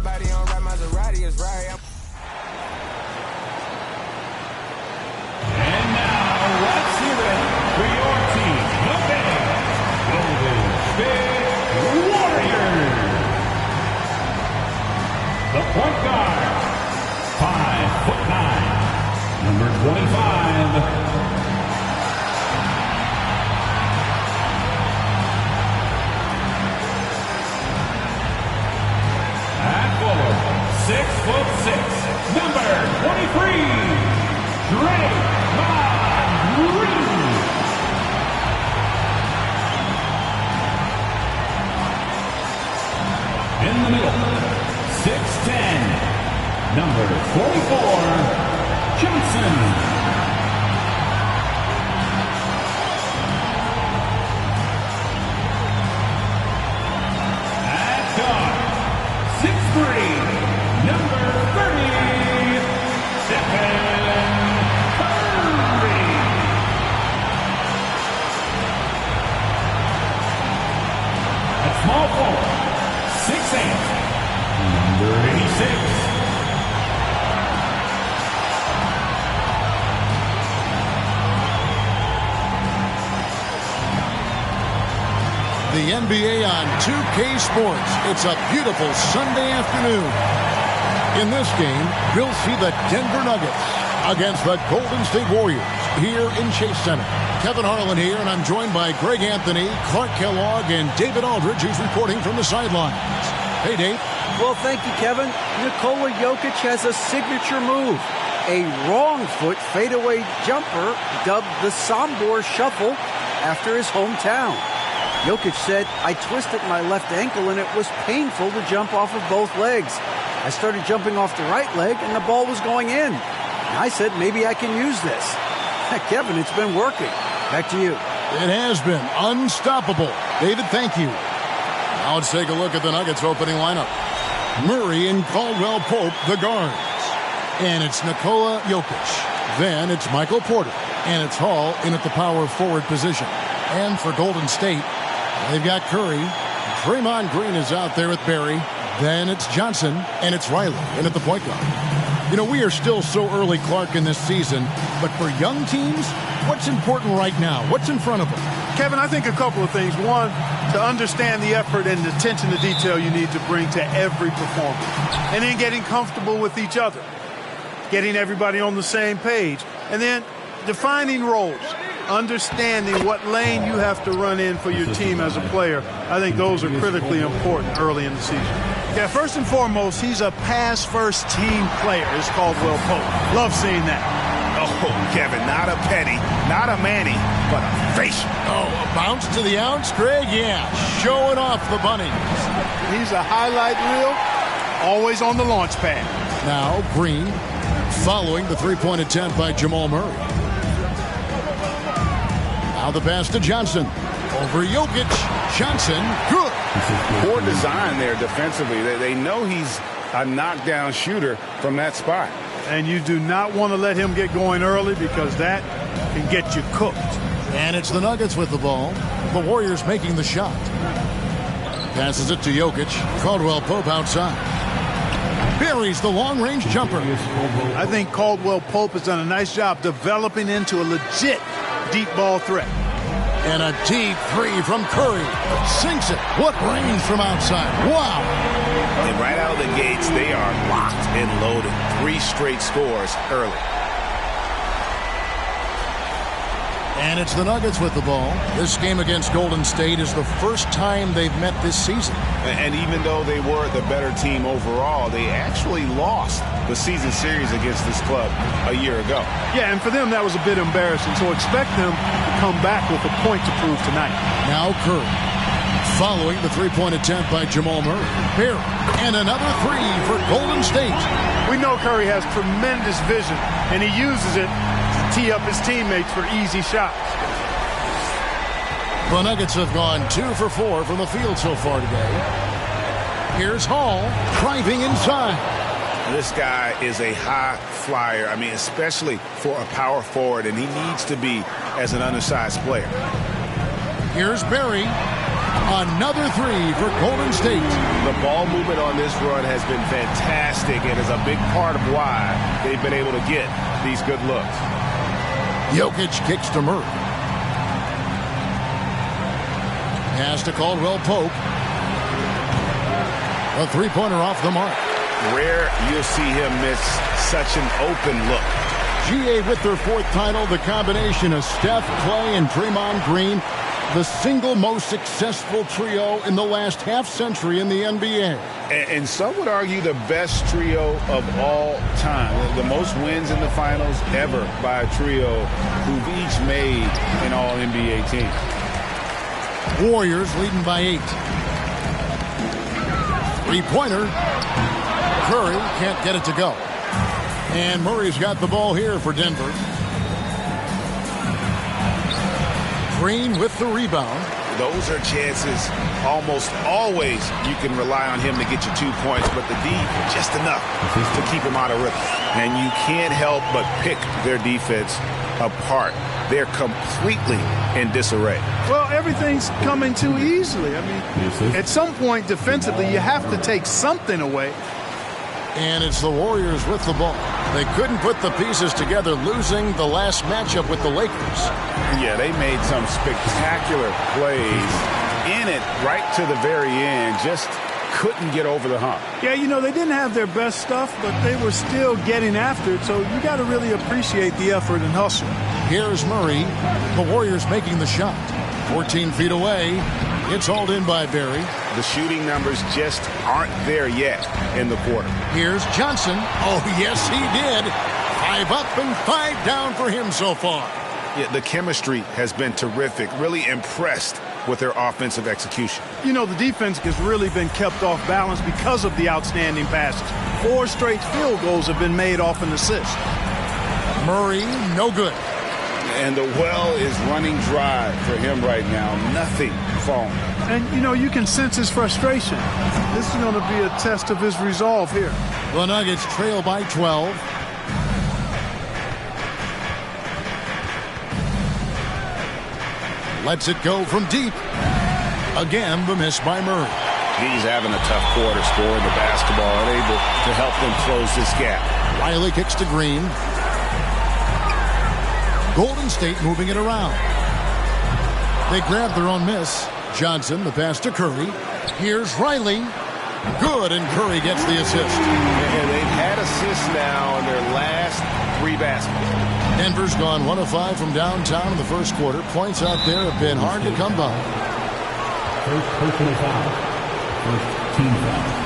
body on right, Maserati is right. And now, let's hear it for your team, the big Golden State Warriors. The point guard, 5'9", number 25. At forward, 6'6", number 23, Draymond Green. In the middle, 6'10", number 44, Johnson. At guard, 6'3", number 30, Stephen Curry. At small forward, 6'8", number 86. The NBA on 2K Sports. It's a beautiful Sunday afternoon. In this game, we'll see the Denver Nuggets against the Golden State Warriors here in Chase Center. Kevin Harlan here, and I'm joined by Greg Anthony, Clark Kellogg, and David Aldridge, who's reporting from the sidelines. Hey, Dave. Well, thank you, Kevin. Nikola Jokic has a signature move. A wrong foot fadeaway jumper dubbed the Sombor Shuffle after his hometown. Jokic said, I twisted my left ankle and it was painful to jump off of both legs. I started jumping off the right leg and the ball was going in. And I said, maybe I can use this. Kevin, it's been working. Back to you. It has been unstoppable. David, thank you. Now let's take a look at the Nuggets opening lineup. Murray and Caldwell Pope, the guards. And it's Nikola Jokic. Then it's Michael Porter. And it's Hall in at the power forward position. And for Golden State, they've got Curry. Draymond Green is out there with Barry. Then it's Johnson, and it's Riley in at the point guard. You know, we are still so early, Clark, in this season. But for young teams, what's important right now? What's in front of them? Kevin, I think a couple of things. One, to understand the effort and the attention to detail you need to bring to every performance. And then getting comfortable with each other. Getting everybody on the same page. And then defining roles. Understanding what lane you have to run in for your team as a player. I think those are critically important early in the season. Yeah, first and foremost, he's a pass-first team player. It's Caldwell Pope. Love seeing that. Oh, Kevin, not a penny, not a Manny, but a facial. Oh, a bounce to the ounce, Greg? Yeah, showing off the bunnies. He's a highlight reel, always on the launch pad. Now, Green, following the three-point attempt by Jamal Murray. Now the pass to Johnson. Over Jokic. Johnson, good. Poor design there defensively. They know he's a knockdown shooter from that spot. And you do not want to let him get going early because that can get you cooked. And it's the Nuggets with the ball. The Warriors making the shot. Passes it to Jokic. Caldwell Pope outside. Buries the long-range jumper. I think Caldwell Pope has done a nice job developing into a legit deep ball threat. And a deep three from Curry. Sinks it. What range from outside. Wow. And right out of the gates, they are locked and loaded. 3 straight scores early. And it's the Nuggets with the ball. This game against Golden State is the first time they've met this season. And even though they were the better team overall, they actually lost the season series against this club a year ago. Yeah, and for them, that was a bit embarrassing. So expect them to come back with a point to prove tonight. Now Curry. Following the three-point attempt by Jamal Murray. Barry. And another three for Golden State. We know Curry has tremendous vision, and he uses it tee up his teammates for easy shots. The Nuggets have gone 2 for 4 from the field so far today. Here's Hall driving inside. This guy is a high flyer. I mean, especially for a power forward, and he needs to be as an undersized player. Here's Barry. Another three for Golden State. The ball movement on this run has been fantastic and is a big part of why they've been able to get these good looks. Jokic kicks to Murray. Pass to Caldwell Pope. A three-pointer off the mark. Rare you'll see him miss such an open look. GA with their fourth title, the combination of Steph, Clay, and Draymond Green, the single most successful trio in the last half-century in the NBA. And some would argue the best trio of all time. The most wins in the finals ever by a trio who've each made an All-NBA team. Warriors leading by 8. Three-pointer. Curry can't get it to go. And Murray's got the ball here for Denver. Green with the rebound. Those are chances almost always you can rely on him to get you 2 points, but the D just enough to keep him out of rhythm. And you can't help but pick their defense apart. They're completely in disarray. Well, everything's coming too easily. I mean, at some point defensively, you have to take something away. And it's the Warriors with the ball. They couldn't put the pieces together, losing the last matchup with the Lakers. Yeah, they made some spectacular plays in it right to the very end. Just couldn't get over the hump. Yeah, you know, they didn't have their best stuff, but they were still getting after it. So you got to really appreciate the effort and hustle. Here's Murray. The Warriors making the shot. 14 feet away. It's hauled in by Barry. The shooting numbers just aren't there yet in the quarter. Here's Johnson. Oh, yes, he did. 5 up and 5 down for him so far. Yeah, the chemistry has been terrific. Really impressed with their offensive execution. You know, the defense has really been kept off balance because of the outstanding passes. 4 straight field goals have been made off an assist. Murray, no good. And the well is running dry for him right now. Nothing falling. And, you know, you can sense his frustration. This is going to be a test of his resolve here. The Nuggets trail by 12. Lets it go from deep. Again, the miss by Murray. He's having a tough quarter, scoring the basketball, unable to help them close this gap. Riley kicks to Green. Golden State moving it around. They grab their own miss. Johnson, the pass to Curry. Here's Riley. Good, and Curry gets the assist. And they've had assists now in their last 3 baskets. Denver's gone 1 of 5 from downtown in the first quarter. Points out there have been hard to come by. First personal foul. First team foul.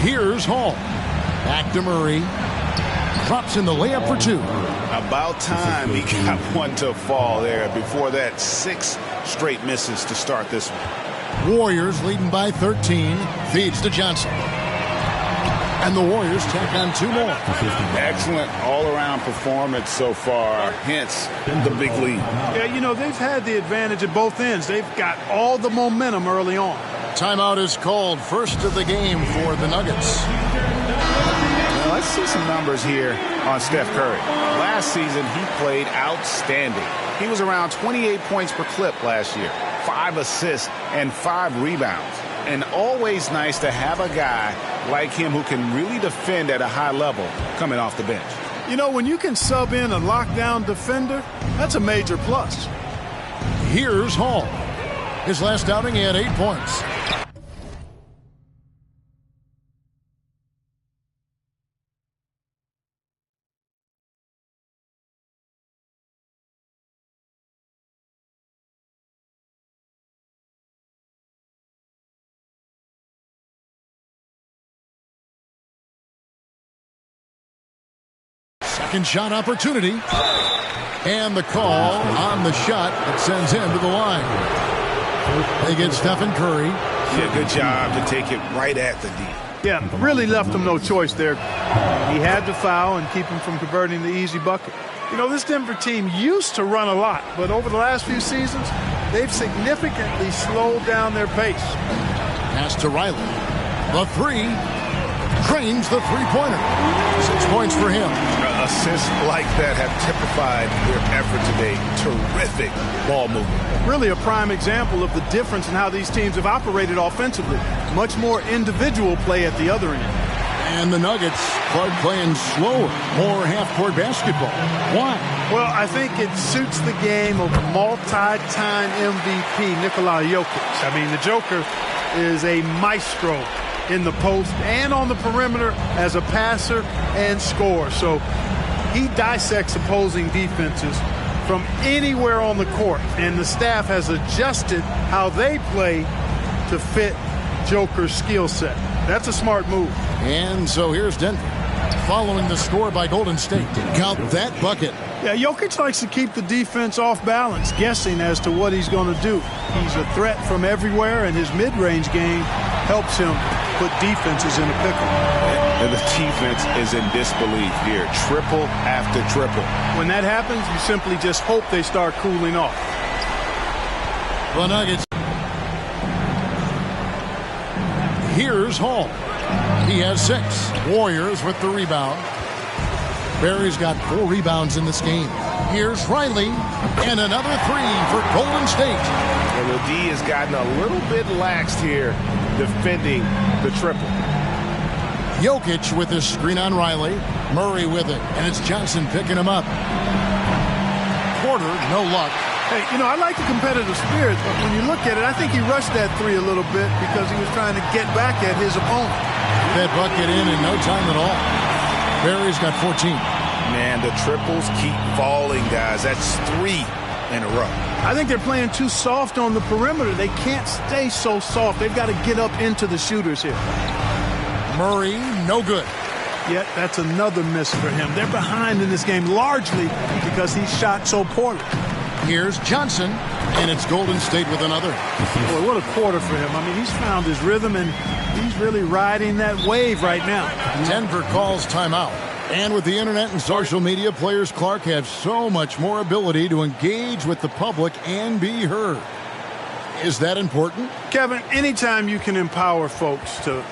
Here's Hall. Back to Murray. Drops in the layup for 2. About time he got one to fall there. Before that, 6 straight misses to start this one. Warriors leading by 13. Feeds to Johnson. And the Warriors tack on 2 more. Excellent all-around performance so far, hence the big lead. Yeah, you know, they've had the advantage at both ends. They've got all the momentum early on. Timeout is called. First of the game for the Nuggets. Now, let's see some numbers here on Steph Curry. Last season, he played outstanding. He was around 28 points per clip last year, 5 assists and 5 rebounds. And always nice to have a guy like him who can really defend at a high level coming off the bench. You know, when you can sub in a lockdown defender, that's a major plus. Here's Hall. His last outing, he had 8 points. Second shot opportunity. And the call on the shot that sends him to the line. They get Stephen Curry. Yeah, good job to take it right at the D. Yeah, really left him no choice there. He had to foul and keep him from converting the easy bucket. You know, this Denver team used to run a lot, but over the last few seasons, they've significantly slowed down their pace. Pass to Riley. The 3. drains the three-pointer. 6 points for him. Assists like that have typified their effort today. Terrific ball movement. Really a prime example of the difference in how these teams have operated offensively. Much more individual play at the other end. And the Nuggets, Clark, playing slower, more half-court basketball. Why? Well, I think it suits the game of multi-time MVP Nikola Jokic. I mean, the Joker is a maestro in the post and on the perimeter as a passer and scorer. So he dissects opposing defenses from anywhere on the court, and the staff has adjusted how they play to fit Joker's skill set. That's a smart move. And so here's Denver, following the score by Golden State. Count that bucket. Yeah, Jokic likes to keep the defense off balance, guessing as to what he's going to do. He's a threat from everywhere, and his mid-range game helps him put defenses in a pickle. And the defense is in disbelief here. Triple after triple. When that happens, you simply just hope they start cooling off. The Nuggets. Here's Hall. He has 6. Warriors with the rebound. Barry's got 4 rebounds in this game. Here's Riley, and another 3 for Golden State. And the D has gotten a little bit laxed here defending the triple. Jokic with his screen on Riley. Murray with it, and it's Johnson picking him up. Porter, no luck. Hey, you know, I like the competitive spirit, but when you look at it, I think he rushed that 3 a little bit because he was trying to get back at his opponent. That bucket in no time at all. Barry's got 14. Man, the triples keep falling, guys. That's 3 in a row. I think they're playing too soft on the perimeter. They can't stay so soft. They've got to get up into the shooters here. Murray, no good. Yet that's another miss for him. They're behind in this game largely because he shot so poorly. Here's Johnson, and it's Golden State with another. Boy, what a quarter for him. I mean, he's found his rhythm, and he's really riding that wave right now. Denver calls timeout. And with the internet and social media, players, Clark, have so much more ability to engage with the public and be heard. Is that important? Kevin, anytime you can empower folks to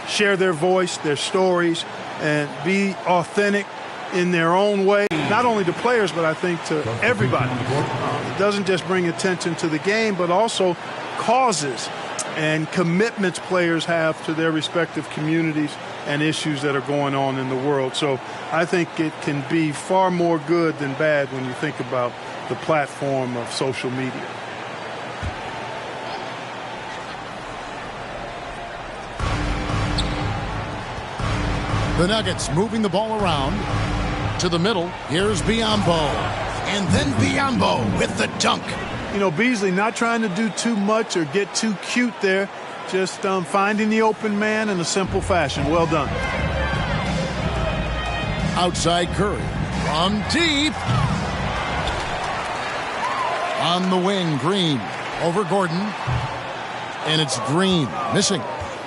share their voice, their stories, and be authentic in their own way, not only to players, but I think to everybody. It doesn't just bring attention to the game, but also causes and commitments players have to their respective communities and issues that are going on in the world. So I think it can be far more good than bad when you think about the platform of social media. The Nuggets moving the ball around to the middle. Here's Biyombo. And then Biyombo with the dunk. You know, Beasley not trying to do too much or get too cute there. Just finding the open man in a simple fashion. Well done. Outside Curry. From deep. On the wing, Green. Over Gordon. And it's Green. Missing.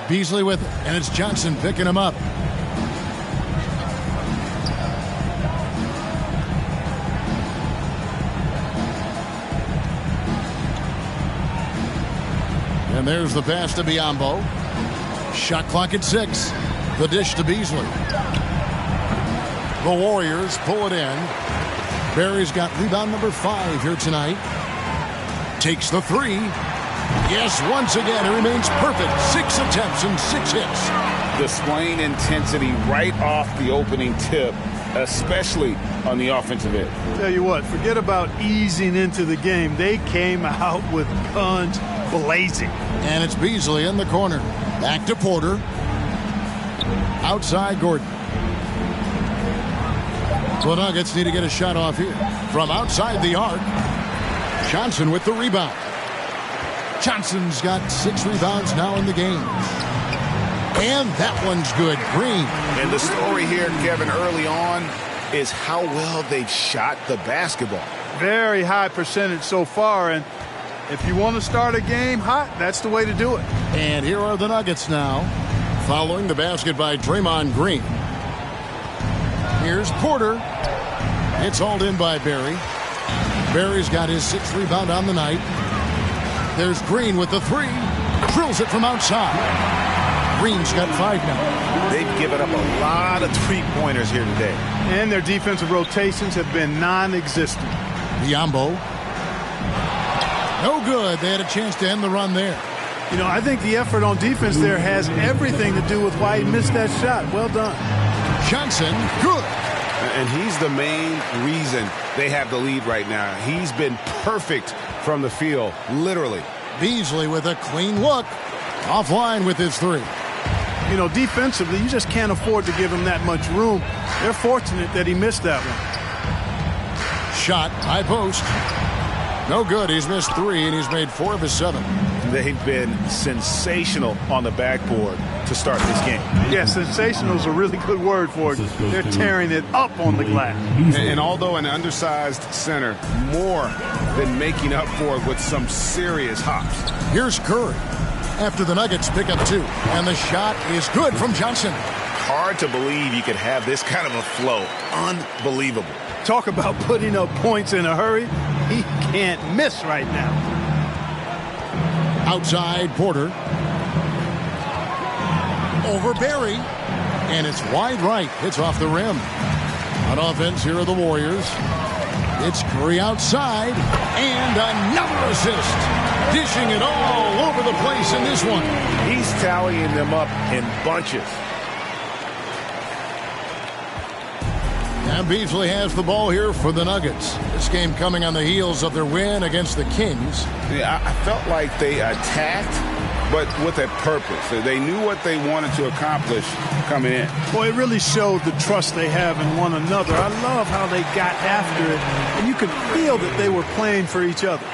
Beasley with it. And it's Johnson picking him up. And there's the pass to Biyombo. Shot clock at 6. The dish to Beasley. The Warriors pull it in. Barry's got rebound number 5 here tonight. Takes the 3. Yes, once again, it remains perfect. 6 attempts and 6 hits. Displaying intensity right off the opening tip, especially on the offensive end. Tell you what, forget about easing into the game. They came out with guns blazing. And it's Beasley in the corner. Back to Porter. Outside Gordon. The Nuggets need to get a shot off here. From outside the arc. Johnson with the rebound. Johnson's got 6 rebounds now in the game. And that one's good. Green. And the story here, Kevin, early on is how well they've shot the basketball. Very high percentage so far, and if you want to start a game hot, that's the way to do it. And here are the Nuggets now, following the basket by Draymond Green. Here's Porter. It's hauled in by Barry. Barry's got his 6th rebound on the night. There's Green with the 3. Drills it from outside. Green's got 5 now. They've given up a lot of three-pointers here today. And their defensive rotations have been non-existent. Biombo. No good. They had a chance to end the run there. You know, I think the effort on defense there has everything to do with why he missed that shot. Well done. Johnson, good. And he's the main reason they have the lead right now. He's been perfect from the field, literally. Beasley with a clean look. Offline with his 3. You know, defensively, you just can't afford to give him that much room. They're fortunate that he missed that one. Shot, high post. No good. He's missed 3, and he's made 4 of his 7. They've been sensational on the backboard to start this game. Yeah, sensational is a really good word for it. They're tearing it up on the glass. And although an undersized center, more than making up for it with some serious hops. Here's Curry after the Nuggets pick up 2. And the shot is good from Johnson. Hard to believe you could have this kind of a flow. Unbelievable. Talk about putting up points in a hurry. He can't miss right now. Outside, Porter. Over Barry. And it's wide right. It's off the rim. On offense, here are the Warriors. It's Curry outside. And another assist. Dishing it all over the place in this one. He's tallying them up in bunches. And Beasley has the ball here for the Nuggets. This game coming on the heels of their win against the Kings. Yeah, I felt like they attacked, but with a purpose. They knew what they wanted to accomplish coming in. Boy, it really showed the trust they have in one another. I love how they got after it, and you could feel that they were playing for each other.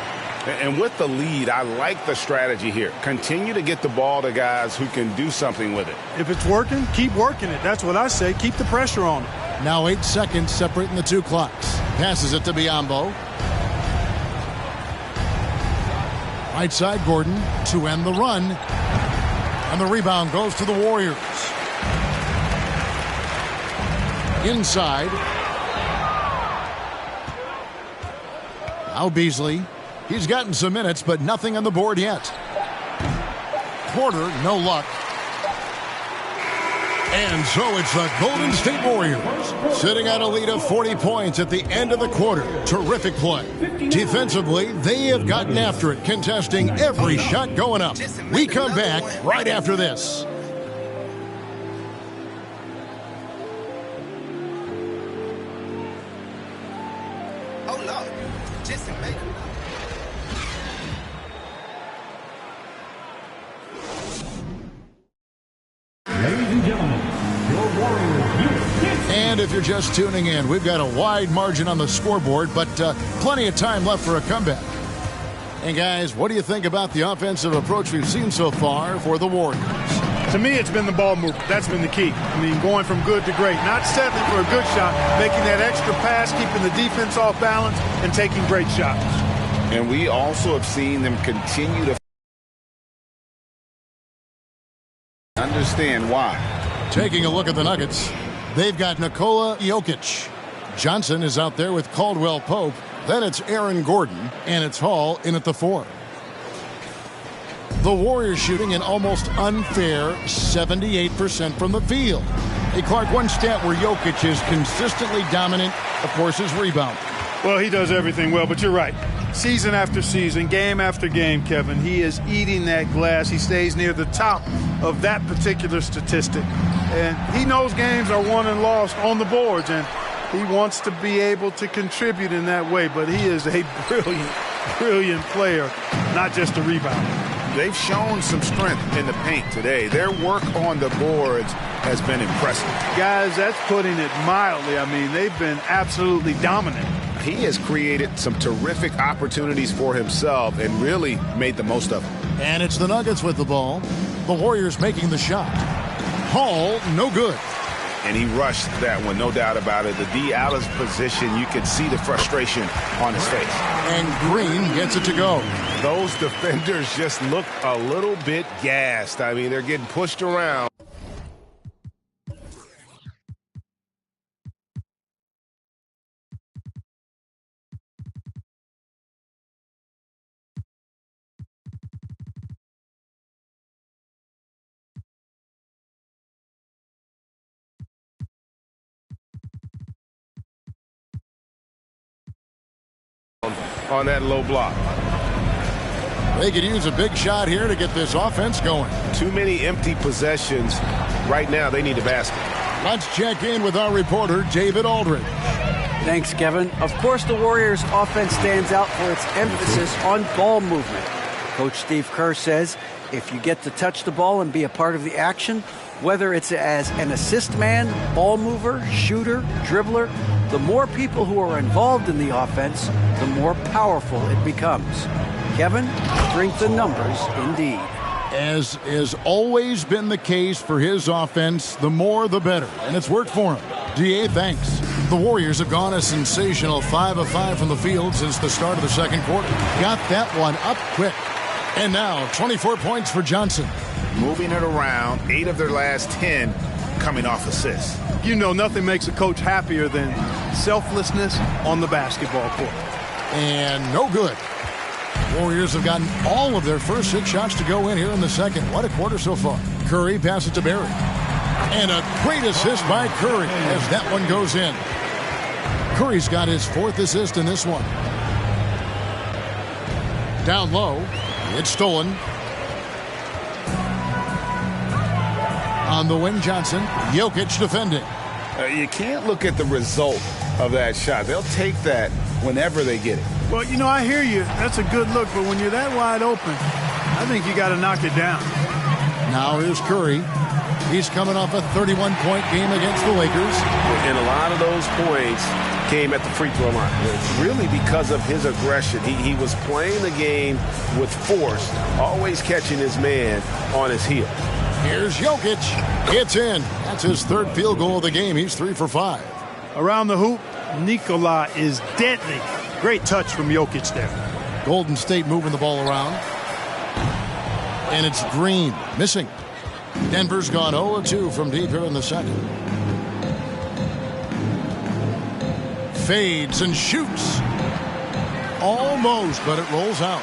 And with the lead, I like the strategy here. Continue to get the ball to guys who can do something with it. If it's working, keep working it. That's what I say. Keep the pressure on them. Now 8 seconds separating the 2 clocks. Passes it to Biombo. Right side, Gordon to end the run. And the rebound goes to the Warriors. Inside. Now Beasley. He's gotten some minutes, but nothing on the board yet. Porter, no luck. And so it's the Golden State Warriors sitting at a lead of 40 points at the end of the quarter. Terrific play. Defensively, they have gotten after it, contesting every shot going up. We come back right after this. Oh, Lord. Just make it. Ladies and gentlemen, your Warriors. And if you're just tuning in, we've got a wide margin on the scoreboard, but plenty of time left for a comeback. And guys, what do you think about the offensive approach we've seen so far for the Warriors? To me, it's been the ball movement. That's been the key. I mean, going from good to great. Not settling for a good shot, making that extra pass, keeping the defense off balance, and taking great shots. And we also have seen them continue to understand why. Taking a look at the Nuggets, they've got Nikola Jokic. Johnson is out there with Caldwell Pope. Then it's Aaron Gordon, and it's Hall in at the 4. The Warriors shooting an almost unfair 78% from the field. Hey, Clark, one stat where Jokic is consistently dominant, of course, is rebound. Well, he does everything well, but you're right. Season after season, game after game, Kevin, he is eating that glass. He stays near the top of that particular statistic. And he knows games are won and lost on the boards, and he wants to be able to contribute in that way. But he is a brilliant, brilliant player, not just a rebounder. They've shown some strength in the paint today. Their work on the boards has been impressive. Guys, that's putting it mildly. I mean, they've been absolutely dominant. He has created some terrific opportunities for himself and really made the most of them. And it's the Nuggets with the ball. The Warriors making the shot. Hall, no good. And he rushed that one, no doubt about it. The D out of position, you could see the frustration on his face. And Green gets it to go. Those defenders just look a little bit gassed. I mean, they're getting pushed around. on that low block. They could use a big shot here to get this offense going. Too many empty possessions. Right now, they need a basket. Let's check in with our reporter, David Aldridge. Thanks, Kevin. Of course, the Warriors' offense stands out for its emphasis on ball movement. Coach Steve Kerr says if you get to touch the ball and be a part of the action, whether it's as an assist man, ball mover, shooter, dribbler, the more people who are involved in the offense, the more powerful it becomes. Kevin, strength in numbers indeed. As has always been the case for his offense, the more the better, and it's worked for him. DA, thanks. The Warriors have gone a sensational 5 of 5 from the field since the start of the second quarter. Got that one up quick. And now, 24 points for Johnson. Moving it around, 8 of their last 10 coming off assists. You know, nothing makes a coach happier than selflessness on the basketball court. And no good. Warriors have gotten all of their first 6 shots to go in here in the second. What a quarter so far. Curry passes to Barry. And a great assist by Curry as that one goes in. Curry's got his 4th assist in this one. Down low. It's stolen. On the wing, Johnson. Jokic defending. You can't look at the result of that shot. They'll take that whenever they get it. Well, you know, I hear you. That's a good look, but when you're that wide open, I think you got to knock it down. Now here's Curry. He's coming off a 31-point game against the Lakers. And a lot of those points came at the free throw line. It's really because of his aggression. He was playing the game with force, always catching his man on his heel. Here's Jokic. It's in. That's his 3rd field goal of the game. He's 3 for 5. Around the hoop, Nikola is deadly. Great touch from Jokic there. Golden State moving the ball around. And it's Green missing. Denver's gone 0-2 from deep here in the second. Fades and shoots. Almost, but it rolls out.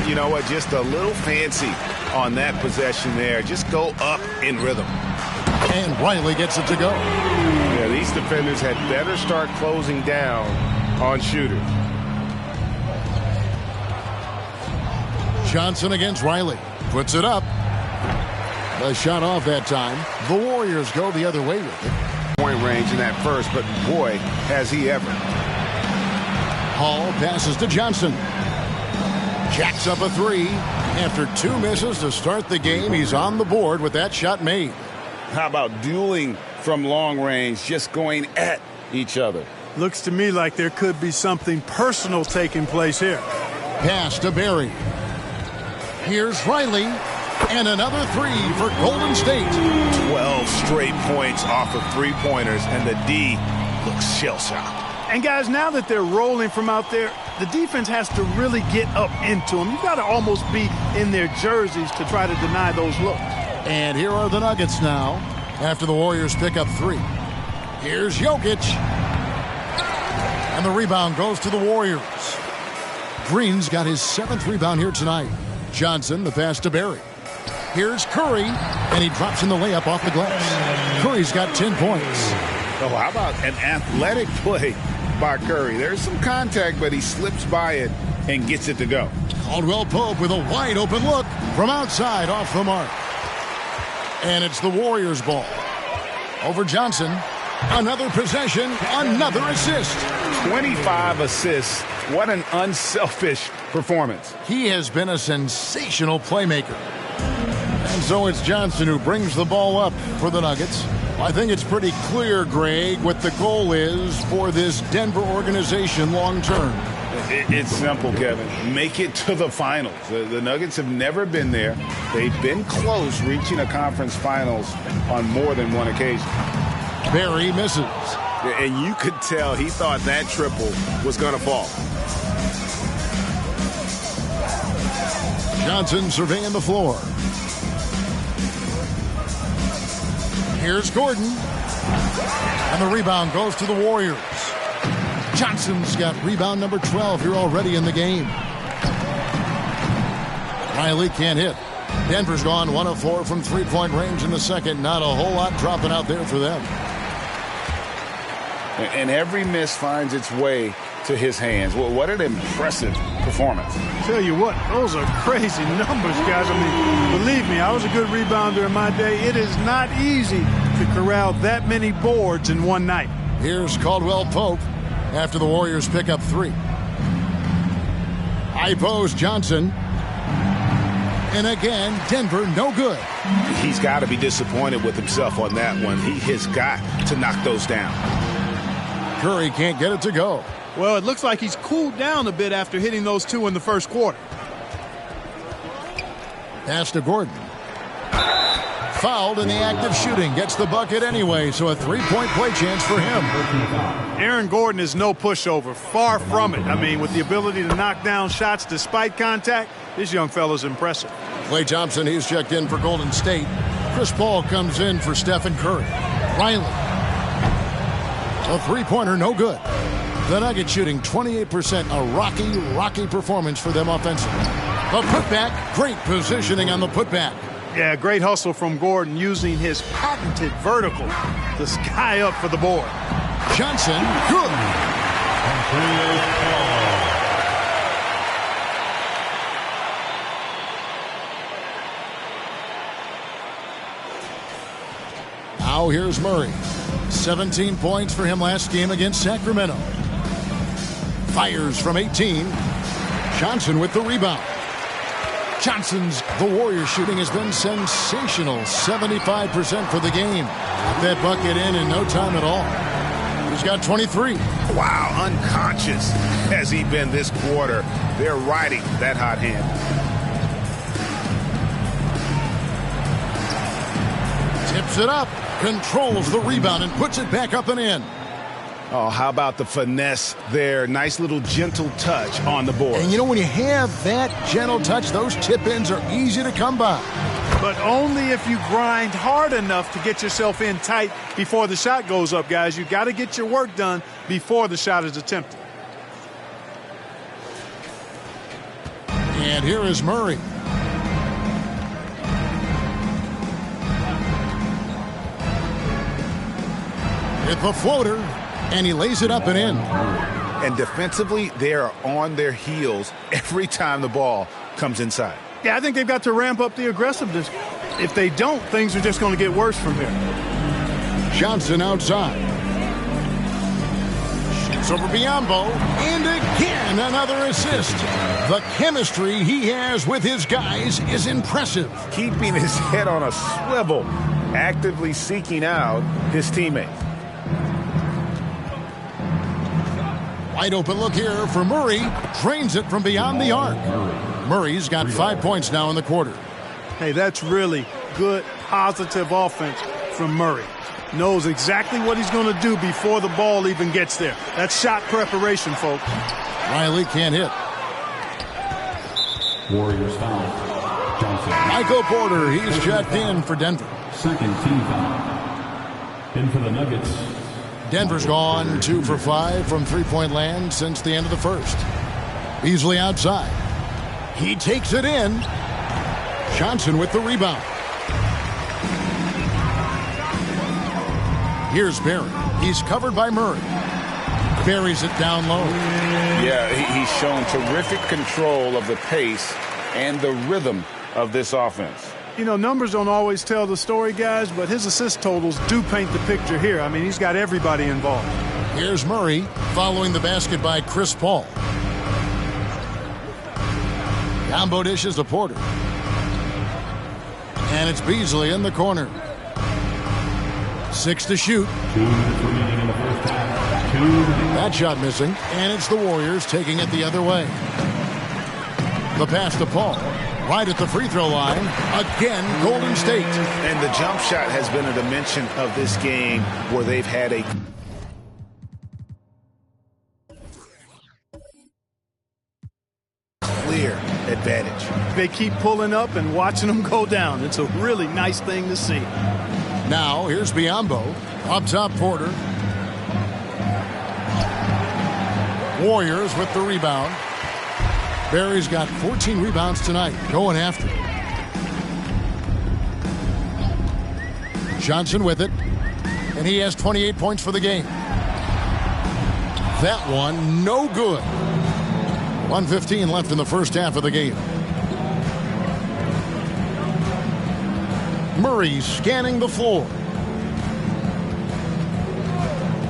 You know what? Just a little fancy on that possession there. Just go up in rhythm. And Riley gets it to go. Yeah, these defenders had better start closing down on shooters. Johnson against Riley. Puts it up. The shot off that time. The Warriors go the other way with it. Point range in that first, but boy, has he ever. Hall passes to Johnson. Jacks up a 3. After 2 misses to start the game, he's on the board with that shot made. How about dueling from long range, just going at each other? Looks to me like there could be something personal taking place here. Pass to Barry. Here's Riley. And another 3 for Golden State. 12 straight points off of 3-pointers, and the D looks shell-shocked. And guys, now that they're rolling from out there, the defense has to really get up into them. You've got to almost be in their jerseys to try to deny those looks. And here are the Nuggets now after the Warriors pick up 3. Here's Jokic. And the rebound goes to the Warriors. Green's got his 7th rebound here tonight. Johnson, the pass to Barry. Here's Curry, and he drops in the layup off the glass. Curry's got 10 points. Oh, how about an athletic play by Curry? There's some contact, but he slips by it and gets it to go. Caldwell Pope with a wide open look from outside off the mark. And it's the Warriors' ball. Over Johnson. Another possession, another assist. 25 assists. What an unselfish performance. He has been a sensational playmaker. And so it's Johnson who brings the ball up for the Nuggets. I think it's pretty clear, Greg, what the goal is for this Denver organization long term. It's simple, Kevin. Make it to the finals. The Nuggets have never been there. They've been close reaching a conference finals on more than one occasion. Barry misses. And you could tell he thought that triple was going to fall. Johnson surveying the floor. Here's Gordon. And the rebound goes to the Warriors. Johnson's got rebound number 12 here already in the game. Riley can't hit. Denver's gone 1 of 4 from 3-point range in the second. Not a whole lot dropping out there for them. And every miss finds its way to his hands. Well, what an impressive performance. Tell you what, those are crazy numbers, guys. I mean, believe me, I was a good rebounder in my day. It is not easy to corral that many boards in one night. Here's Caldwell Pope after the Warriors pick up 3. High post Johnson. And again, Denver no good. He's got to be disappointed with himself on that one. He has got to knock those down. Curry can't get it to go. Well, it looks like he's cooled down a bit after hitting those 2 in the first quarter. Pass to Gordon. Fouled in the act of shooting. Gets the bucket anyway, so a 3-point play chance for him. Aaron Gordon is no pushover. Far from it. I mean, with the ability to knock down shots despite contact, this young fella's impressive. Klay Thompson, he's checked in for Golden State. Chris Paul comes in for Stephen Curry. Riley. A 3-pointer, no good. The Nuggets shooting 28%, a rocky performance for them offensively. A putback, great positioning on the putback. Yeah, great hustle from Gordon using his patented vertical to sky up for the board. Johnson, good. Now here's Murray. 17 points for him last game against Sacramento. Fires from 18. Johnson with the rebound. The Warriors shooting has been sensational. 75% for the game. Got that bucket in no time at all. He's got 23. Wow, unconscious has he been this quarter. They're riding that hot hand. Tips it up. Controls the rebound and puts it back up and in. Oh, how about the finesse there? Nice little gentle touch on the board. And you know, when you have that gentle touch, those tip-ins are easy to come by. But only if you grind hard enough to get yourself in tight before the shot goes up, guys. You got to get your work done before the shot is attempted. And here is Murray. With the floater, and he lays it up and in. And defensively, they are on their heels every time the ball comes inside. Yeah, I think they've got to ramp up the aggressiveness. If they don't, things are just going to get worse from here. Johnson outside. Shoots over Biyombo. And again, another assist. The chemistry he has with his guys is impressive. Keeping his head on a swivel, actively seeking out his teammates. Wide open look here for Murray. Drains it from beyond the arc. Murray's got 5 points now in the quarter. Hey, that's really good, positive offense from Murray. Knows exactly what he's going to do before the ball even gets there. That's shot preparation, folks. Riley can't hit. Warriors foul. Johnson. Michael Porter, he's checked in for Denver. Second team foul. In for the Nuggets. Denver's gone 2 for 5 from three-point land since the end of the first. Beasley outside. He takes it in. Johnson with the rebound. Here's Barry. He's covered by Murray. Buries it down low. Yeah, he's shown terrific control of the pace and the rhythm of this offense. You know, numbers don't always tell the story, guys, but his assist totals do paint the picture here. I mean, he's got everybody involved. Here's Murray following the basket by Chris Paul. Combo dishes to Porter. And it's Beasley in the corner. 6 to shoot. 2 minutes remaining in the first half. 2 That shot missing. And it's the Warriors taking it the other way. The pass to Paul. Right at the free throw line. Again, Golden State. And the jump shot has been a dimension of this game where they've had a clear advantage. They keep pulling up and watching them go down. It's a really nice thing to see. Now, here's Biyombo. Up top, Porter. Warriors with the rebound. Barry's got 14 rebounds tonight, going after it. Johnson with it, and he has 28 points for the game. That one, no good. 1:15 left in the first half of the game. Murray scanning the floor.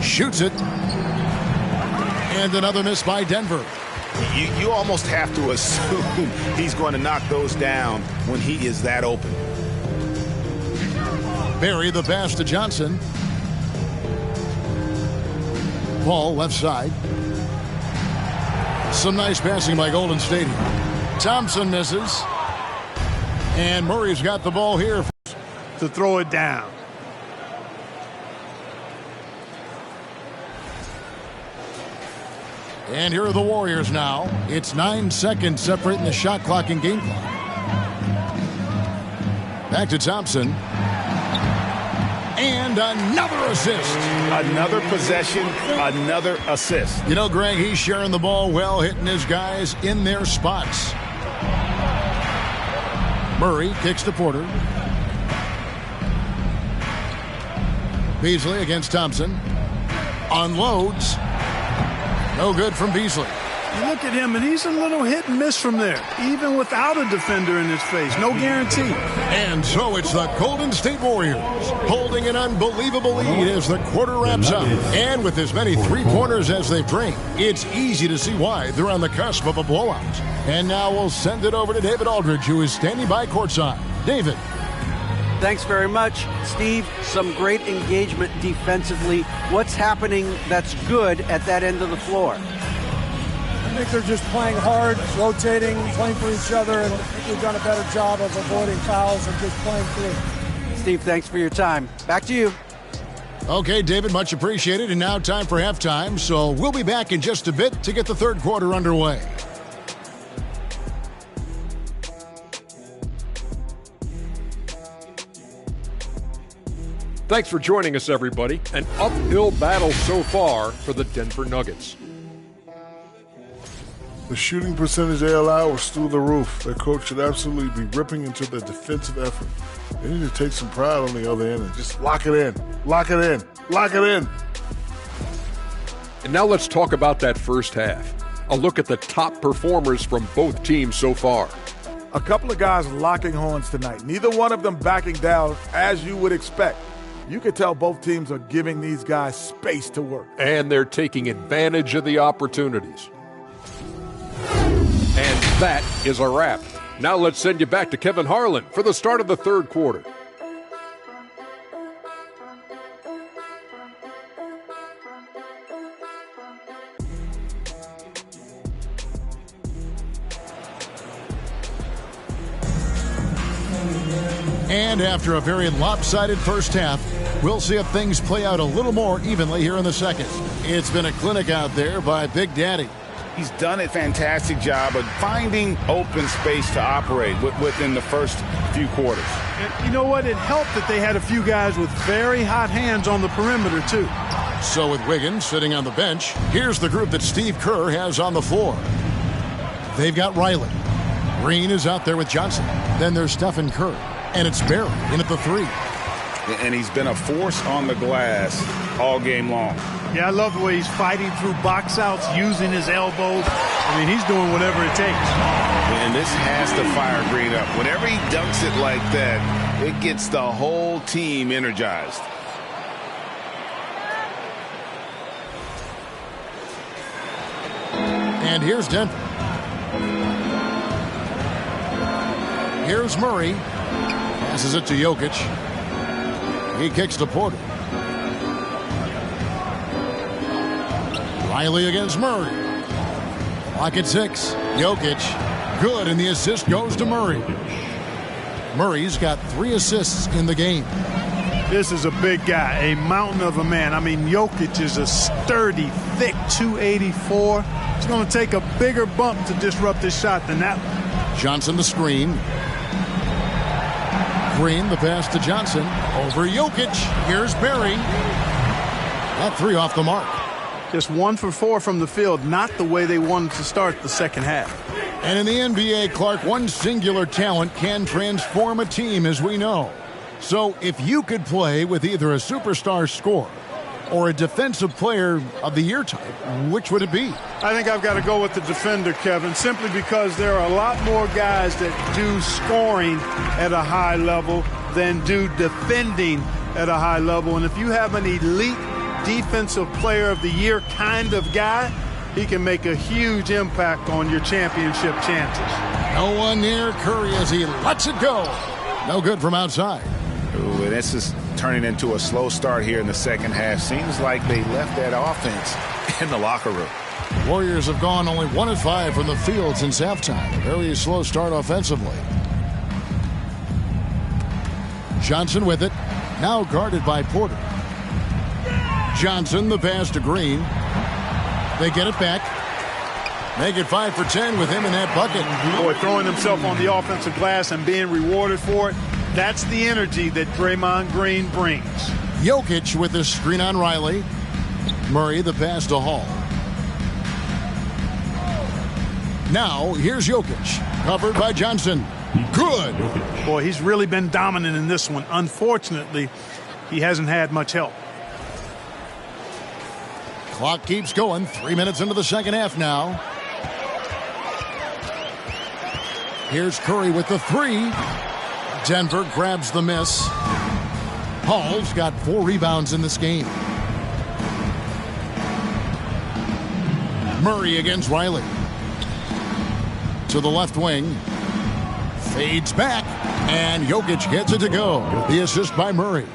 Shoots it. And another miss by Denver. You almost have to assume he's going to knock those down when he is that open. Barry the pass to Johnson. Ball left side. Some nice passing by Golden State. Thompson misses. And Murray's got the ball here to throw it down. And here are the Warriors now. It's 9 seconds separating the shot clock and game clock. Back to Thompson. And another assist. Another possession, another assist. You know, Greg, he's sharing the ball well, hitting his guys in their spots. Murray kicks to Porter. Beasley against Thompson. Unloads. No good from Beasley. You look at him, and he's a little hit and miss from there, even without a defender in his face. No guarantee. And so it's the Golden State Warriors holding an unbelievable lead as the quarter wraps up. And with as many three-pointers as they've drained, it's easy to see why they're on the cusp of a blowout. And now we'll send it over to David Aldridge, who is standing by courtside. David. Thanks very much, Steve. Some great engagement defensively. What's happening that's good at that end of the floor? I think they're just playing hard, rotating, playing for each other, and I think we've done a better job of avoiding fouls and just playing through. Steve, thanks for your time. Back to you. Okay, David, much appreciated. And now time for halftime, so we'll be back in just a bit to get the third quarter underway. Thanks for joining us, everybody. An uphill battle so far for the Denver Nuggets. The shooting percentage they allow was through the roof. Their coach should absolutely be ripping into their defensive effort. They need to take some pride on the other end and just lock it in. Lock it in. Lock it in. And now let's talk about that first half. A look at the top performers from both teams so far. A couple of guys locking horns tonight. Neither one of them backing down as you would expect. You can tell both teams are giving these guys space to work. And they're taking advantage of the opportunities. And that is a wrap. Now let's send you back to Kevin Harlan for the start of the third quarter. And after a very lopsided first half, we'll see if things play out a little more evenly here in the second. It's been a clinic out there by Big Daddy. He's done a fantastic job of finding open space to operate within the first few quarters. And you know what? It helped that they had a few guys with very hot hands on the perimeter, too. So with Wiggins sitting on the bench, here's the group that Steve Kerr has on the floor. They've got Riley. Green is out there with Johnson. Then there's Stephen Curry. And it's Barry in at the three. And he's been a force on the glass all game long. Yeah, I love the way he's fighting through box outs, using his elbows. I mean, he's doing whatever it takes. And this has to fire Green up. Whenever he dunks it like that, it gets the whole team energized. And here's Denver. Here's Murray. Passes it to Jokic. He kicks to Porter. Riley against Murray. Clock at 6. Jokic. Good, and the assist goes to Murray. Murray's got 3 assists in the game. This is a big guy, a mountain of a man. I mean, Jokic is a sturdy, thick 284. It's going to take a bigger bump to disrupt his shot than that one. Johnson the screen. Green the pass to Johnson. Over Jokic. Here's Barry. That 3 off the mark. Just 1 for 4 from the field. Not the way they wanted to start the second half. And in the NBA, Clark, one singular talent can transform a team, as we know. So if you could play with either a superstar scorer or a Defensive Player of the Year type, which would it be? I think I've got to go with the defender, Kevin, simply because there are a lot more guys that do scoring at a high level than do defending at a high level. And if you have an elite Defensive Player of the Year kind of guy, he can make a huge impact on your championship chances. No one near Curry as he lets it go. No good from outside. Ooh, this is turning into a slow start here in the second half. Seems like they left that offense in the locker room. Warriors have gone only 1 of 5 from the field since halftime. Very slow start offensively. Johnson with it. Now guarded by Porter. Johnson, the pass to Green. They get it back. Make it 5 for 10 with him in that bucket. Boy, throwing himself on the offensive glass and being rewarded for it. That's the energy that Draymond Green brings. Jokic with the screen on Riley. Murray the pass to Hall. Now here's Jokic. Covered by Johnson. Good. Boy, he's really been dominant in this one. Unfortunately, he hasn't had much help. Clock keeps going. 3 minutes into the second half now. Here's Curry with the 3. Denver grabs the miss. Hall's got 4 rebounds in this game. Murray against Riley. To the left wing. Fades back. And Jokic gets it to go. The assist by Murray.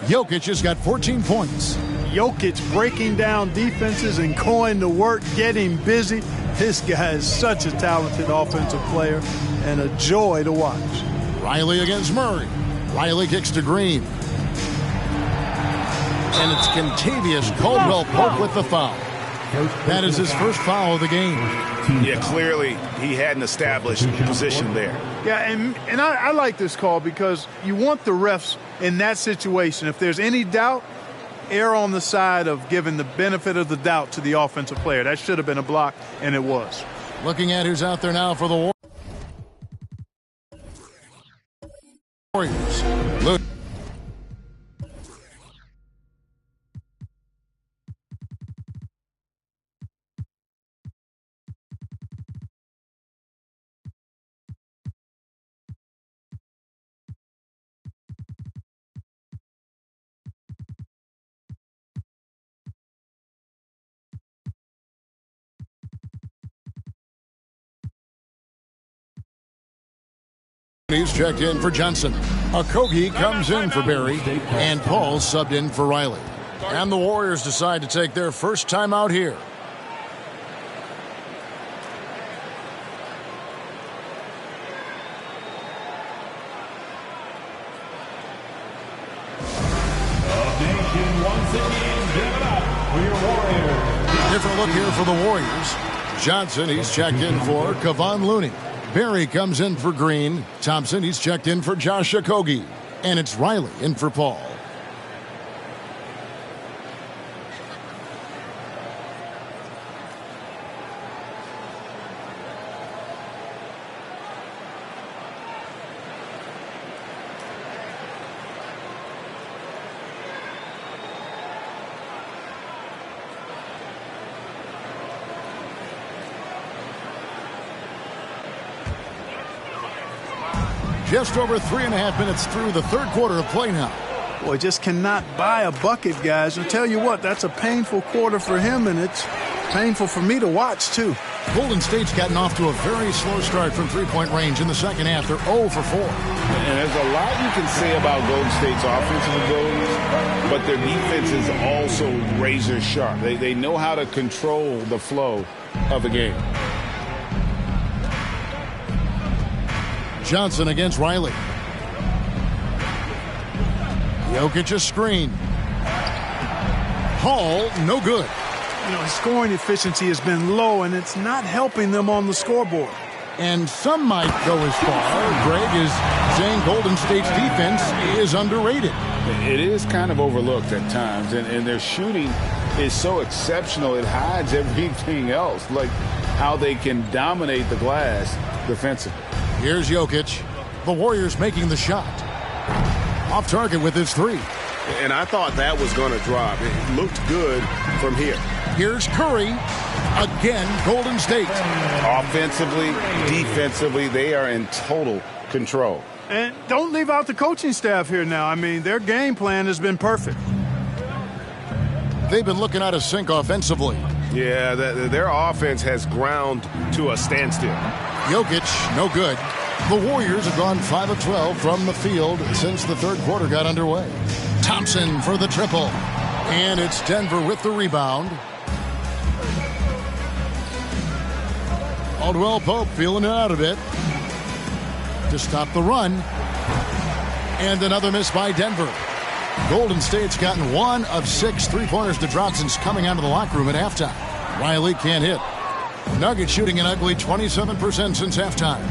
Jokic has got 14 points. Jokic breaking down defenses and going to work, getting busy. This guy is such a talented offensive player and a joy to watch. Riley against Murray. Riley kicks to Green. And it's Kentavious Caldwell-Pope with the foul. That is his first foul of the game. Yeah, clearly he hadn't established position there. Yeah, and I like this call because you want the refs in that situation. If there's any doubt, err on the side of giving the benefit of the doubt to the offensive player. That should have been a block, and it was. Looking at who's out there now for the Warriors. He's checked in for Johnson. Okogie comes in for Barry, and Paul subbed in for Riley. And the Warriors decide to take their first time out here. Different look here for the Warriors. Johnson, he's checked in for Kevon Looney. Barry comes in for Green. Thompson, he's checked in for Josh Okogie. And it's Riley in for Paul. Just over 3.5 minutes through the third quarter of play now. Boy, just cannot buy a bucket, guys. I'll tell you what, that's a painful quarter for him, and it's painful for me to watch, too. Golden State's gotten off to a very slow start from three-point range in the second half. They're 0 for 4. And there's a lot you can say about Golden State's offensive abilities, but their defense is also razor sharp. They know how to control the flow of a game. Johnson against Riley. Jokic a screen. Hall, no good. You know, his scoring efficiency has been low, and it's not helping them on the scoreboard. And some might go as far, Greg, as saying Golden State's defense is underrated. It is kind of overlooked at times, and their shooting is so exceptional it hides everything else, like how they can dominate the glass defensively. Here's Jokic. The Warriors making the shot. Off target with his 3. And I thought that was going to drop. It looked good from here. Here's Curry. Again, Golden State. Offensively, defensively, they are in total control. And don't leave out the coaching staff here now. I mean, their game plan has been perfect. They've been looking out of sync offensively. Yeah, their offense has ground to a standstill. Jokic, no good. The Warriors have gone 5 of 12 from the field since the third quarter got underway. Thompson for the triple. And it's Denver with the rebound. Caldwell Pope feeling it out a bit to stop the run. And another miss by Denver. Golden State's gotten 1 of 6 three-pointers to drop since coming out of the locker room at halftime. Riley can't hit. Nuggets shooting an ugly 27% since halftime.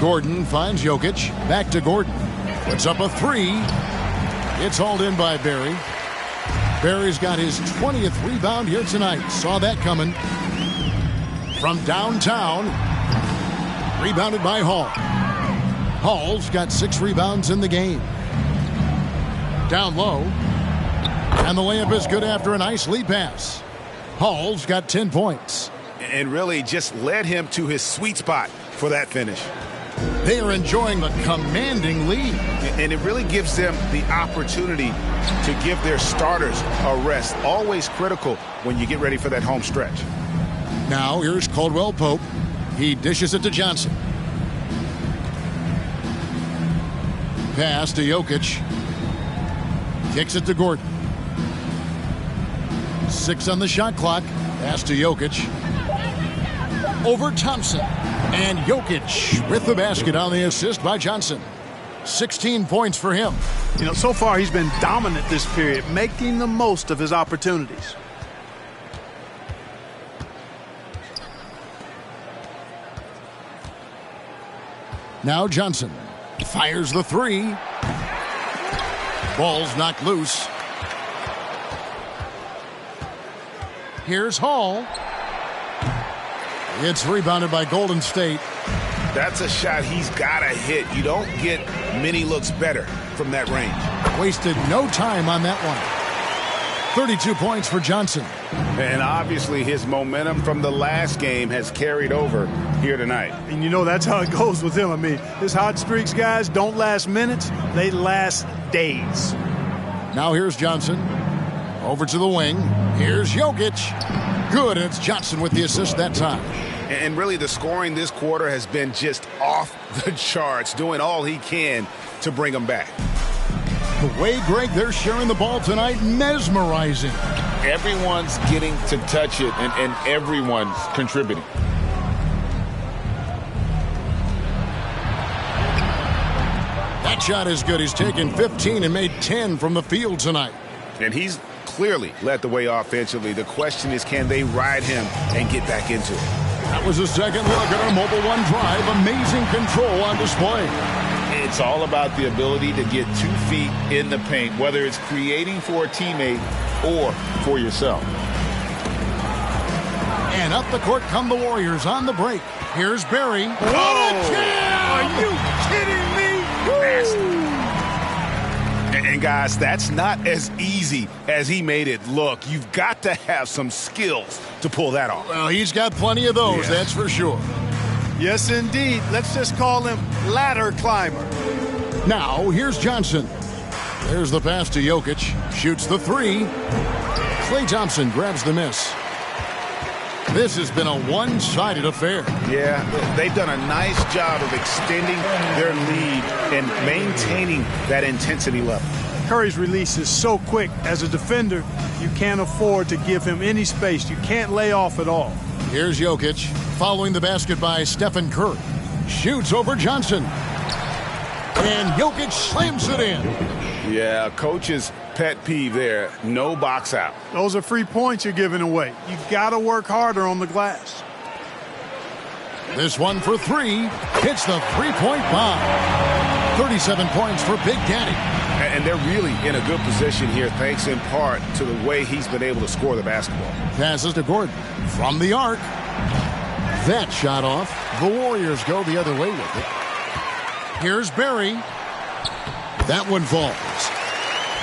Gordon finds Jokic. Back to Gordon. Puts up a 3. It's hauled in by Barry. Barry's got his 20th rebound here tonight. Saw that coming. From downtown. Rebounded by Hall. Hall's got 6 rebounds in the game. Down low. And the layup is good after a nice lead pass. Hall's got 10 points. And really just led him to his sweet spot for that finish. They are enjoying the commanding lead. And it really gives them the opportunity to give their starters a rest. Always critical when you get ready for that home stretch. Now here's Caldwell Pope. He dishes it to Johnson. Pass to Jokic. Kicks it to Gordon. 6 on the shot clock. Pass to Jokic. Over Thompson. And Jokic with the basket on the assist by Johnson. 16 points for him. You know, so far he's been dominant this period, making the most of his opportunities. Now Johnson fires the 3. Ball's knocked loose. Here's Hall. It's rebounded by Golden State. That's a shot he's got to hit. You don't get many looks better from that range. Wasted no time on that one. 32 points for Johnson. And obviously his momentum from the last game has carried over here tonight. And you know that's how it goes with him. I mean, his hot streaks, guys, don't last minutes. They last days. Now here's Johnson. Over to the wing. Here's Jokic. Good, and it's Johnson with the assist that time. And really the scoring this quarter has been just off the charts, doing all he can to bring them back. The way, Greg, they're sharing the ball tonight, mesmerizing. Everyone's getting to touch it, and everyone's contributing. That shot is good. He's taken 15 and made 10 from the field tonight. And he's clearly led the way offensively. The question is, can they ride him and get back into it? That was a second look at our Mobile One drive. Amazing control on display. It's all about the ability to get 2 feet in the paint, whether it's creating for a teammate or for yourself. And up the court come the Warriors on the break. Here's Barry. What a jam! Are you kidding me? And guys, that's not as easy as he made it look. You've got to have some skills to pull that off. Well, he's got plenty of those, that's for sure. Yes, indeed. Let's just call him ladder climber. Now, here's Johnson. There's the pass to Jokic. Shoots the 3. Klay Thompson grabs the miss. This has been a one-sided affair. Yeah, they've done a nice job of extending their lead and maintaining that intensity level. Curry's release is so quick. As a defender, you can't afford to give him any space. You can't lay off at all. Here's Jokic, following the basket by Stephen Curry. Shoots over Johnson. And Jokic slams it in. Yeah, coach's pet peeve there. No box out. Those are free points you're giving away. You got to work harder on the glass. This one for 3. Hits the three-point bomb. 37 points for Big Daddy. And they're really in a good position here, thanks in part to the way he's been able to score the basketball. Passes to Gordon from the arc. That shot off. The Warriors go the other way with it. Here's Barry. That one falls.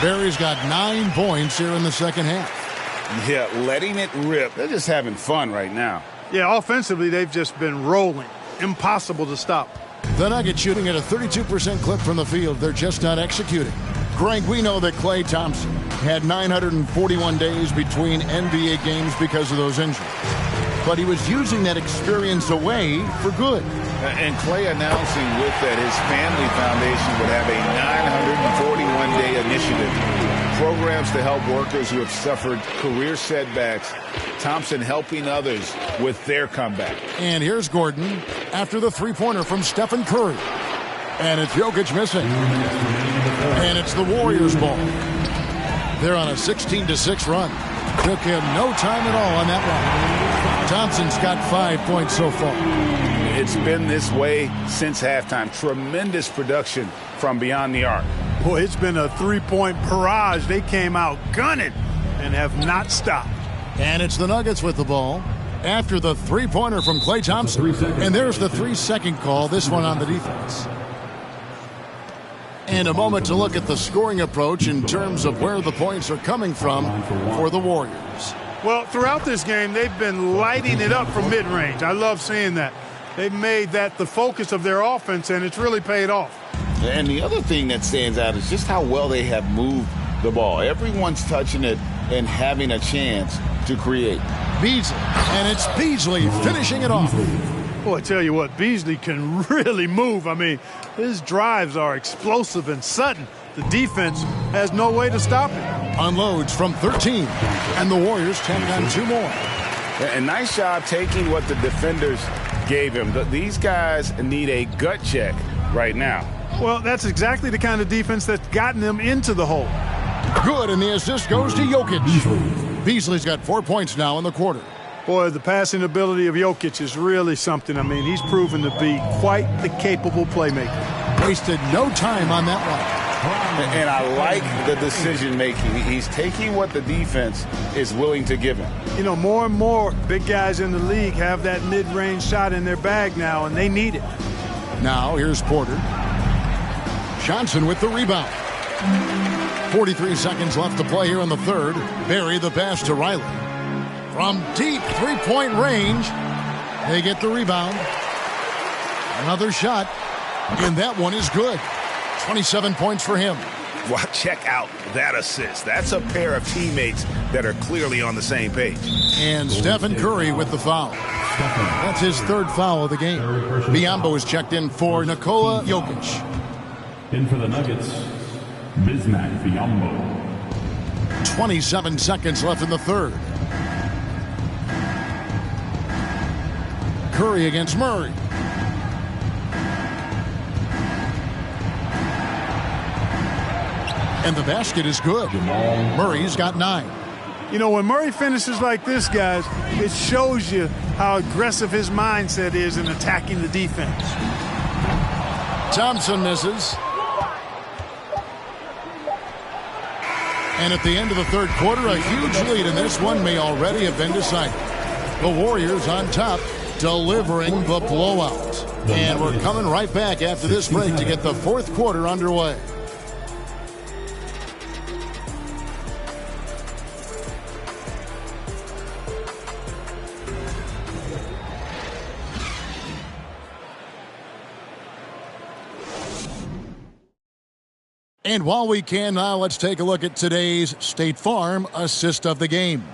Barry's got 9 points here in the second half. Yeah, letting it rip. They're just having fun right now. Yeah, offensively, they've just been rolling. Impossible to stop. The Nuggets shooting at a 32% clip from the field. They're just not executing. Greg, we know that Klay Thompson had 941 days between NBA games because of those injuries. But he was using that experience away for good. And Klay announcing with that his family foundation would have a 941-day initiative. Programs to help workers who have suffered career setbacks. Thompson helping others with their comeback. And here's Gordon after the three-pointer from Stephen Curry. And it's Jokic missing. And it's the Warriors' ball. They're on a 16-6 run. Took him no time at all on that one. Thompson's got 5 points so far. It's been this way since halftime. Tremendous production from beyond the arc. Boy, it's been a three-point barrage. They came out gunning and have not stopped. And it's the Nuggets with the ball after the three-pointer from Klay Thompson. And there's the 3-second call, this one on the defense. And a moment to look at the scoring approach in terms of where the points are coming from for the Warriors. Well, throughout this game, they've been lighting it up from mid-range. I love seeing that. They've made that the focus of their offense, and it's really paid off. And the other thing that stands out is just how well they have moved the ball. Everyone's touching it and having a chance to create. Beasley, and it's Beasley finishing it off. Boy, I tell you what, Beasley can really move. I mean, his drives are explosive and sudden. The defense has no way to stop it. Unloads from 13, and the Warriors tack on 2 more. And nice job taking what the defenders gave him. These guys need a gut check right now. Well, that's exactly the kind of defense that's gotten them into the hole. Good, and the assist goes to Jokic. Beasley's got 4 points now in the quarter. Boy, the passing ability of Jokic is really something. I mean, he's proven to be quite the capable playmaker. Wasted no time on that one. And I like the decision-making. He's taking what the defense is willing to give him. You know, more and more big guys in the league have that mid-range shot in their bag now, and they need it. Now, here's Porter. Johnson with the rebound. 43 seconds left to play here in the third. Barry the pass to Riley. From deep three-point range, they get the rebound. Another shot, and that one is good. 27 points for him. Wow, check out that assist. That's a pair of teammates that are clearly on the same page. And Stephen Curry with the foul. That's his 3rd foul of the game. Biyombo is checked in for Nikola Jokic. In for the Nuggets, Bismack Biyombo. 27 seconds left in the third. Curry against Murray. And the basket is good. Murray's got 9. You know, when Murray finishes like this, guys, it shows you how aggressive his mindset is in attacking the defense. Thompson misses. And at the end of the third quarter, a huge lead, and this one may already have been decided. The Warriors on top, delivering the blowout. And we're coming right back after this break to get the fourth quarter underway. And while we can now, let's take a look at today's State Farm assist of the game.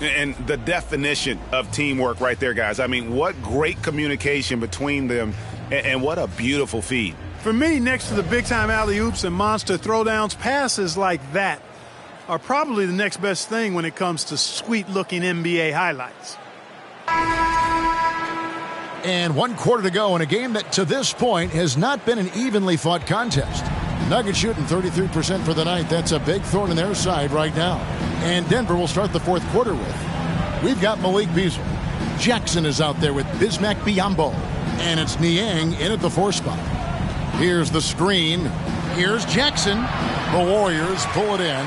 And the definition of teamwork right there, guys. I mean, what great communication between them, and what a beautiful feed. For me, next to the big-time alley-oops and monster throwdowns, passes like that are probably the next best thing when it comes to sweet-looking NBA highlights. And 1 quarter to go in a game that to this point has not been an evenly fought contest. Nuggets shooting 33% for the night. That's a big thorn in their side right now. And Denver will start the fourth quarter with. We've got Malik Beasley. Jackson is out there with Bismack Biyombo. And it's Niang in at the 4 spot. Here's the screen. Here's Jackson. The Warriors pull it in.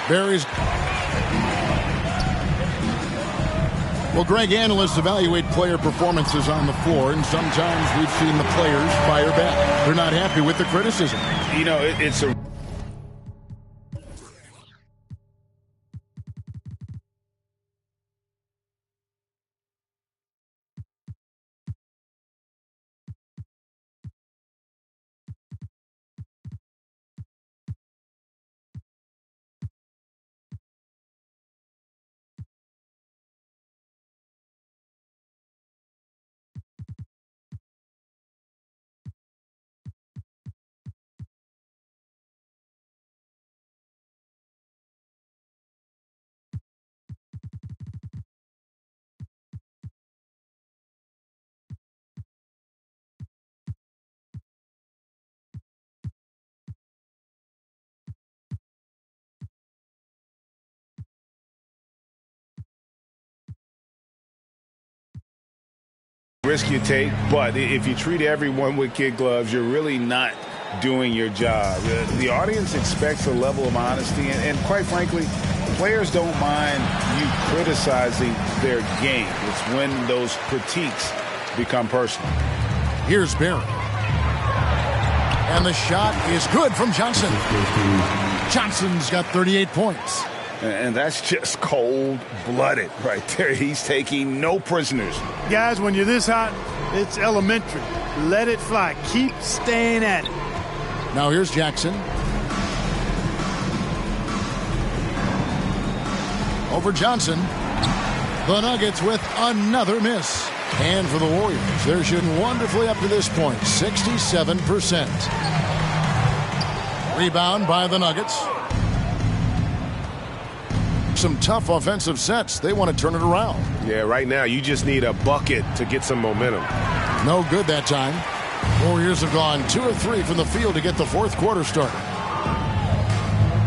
Barry's. Well, Greg, analysts evaluate player performances on the floor, and sometimes we've seen the players fire back. They're not happy with the criticism. You know, it's a risk you take, but if you treat everyone with kid gloves, you're really not doing your job. The audience expects a level of honesty, and quite frankly, players don't mind you criticizing their game. It's when those critiques become personal. Here's Barry. And the shot is good from Johnson. Johnson's got 38 points. And that's just cold-blooded right there. He's taking no prisoners. Guys, when you're this hot, it's elementary. Let it fly. Keep staying at it. Now here's Jackson. Over Johnson. The Nuggets with another miss. And for the Warriors, they're shooting wonderfully up to this point, 67%. Rebound by the Nuggets. Some tough offensive sets. They want to turn it around. Yeah, right now you just need a bucket to get some momentum. No good that time. Warriors have gone 2 of 3 from the field to get the fourth quarter started.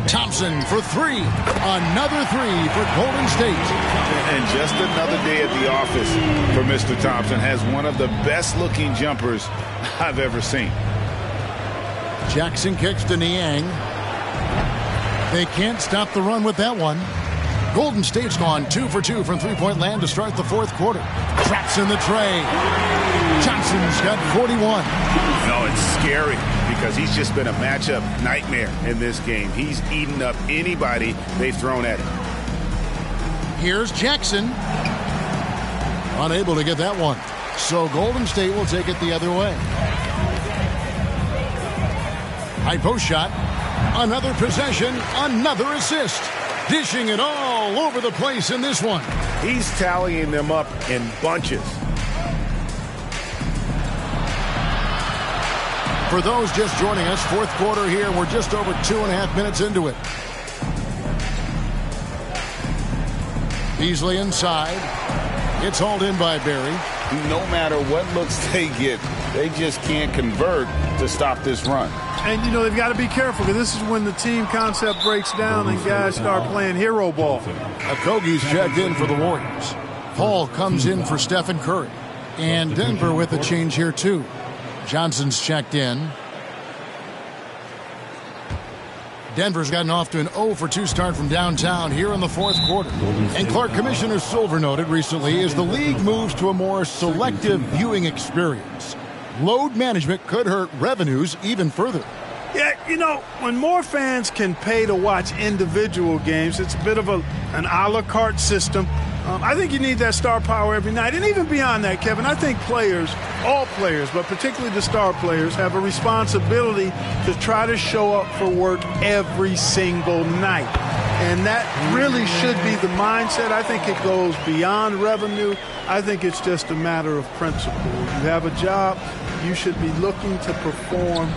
Thompson for 3. Another 3 for Golden State. And just another day at the office for Mr. Thompson. Has one of the best looking jumpers I've ever seen. Jackson kicks to Niang. They can't stop the run with that one. Golden State's gone 2 for 2 from three-point land to start the fourth quarter. Traps in the tray. Johnson's got 41. No, it's scary because he's just been a matchup nightmare in this game. He's eaten up anybody they've thrown at him. Here's Jackson. Unable to get that one. So Golden State will take it the other way. High post shot. Another possession. Another assist. Dishing it all over the place in this one. He's tallying them up in bunches. For those just joining us, fourth quarter here. We're just over 2.5 minutes into it. Beasley inside. It's hauled in by Barry. No matter what looks they get, they just can't convert to stop this run. And, you know, they've got to be careful because this is when the team concept breaks down and guys start playing hero ball. Okogie's checked in for the Warriors. Paul comes in for Stephen Curry. And Denver with a change here, too. Johnson's checked in. Denver's gotten off to an 0 for 2 start from downtown here in the fourth quarter. And Clark, Commissioner Silver noted recently as the league moves to a more selective viewing experience, load management could hurt revenues even further. Yeah, you know, when more fans can pay to watch individual games, it's a bit of an a la carte system. I think you need that star power every night. And even beyond that, Kevin, I think players, all players, but particularly the star players, have a responsibility to try to show up for work every single night. And that really should be the mindset. I think it goes beyond revenue. I think it's just a matter of principle. You have a job, you should be looking to perform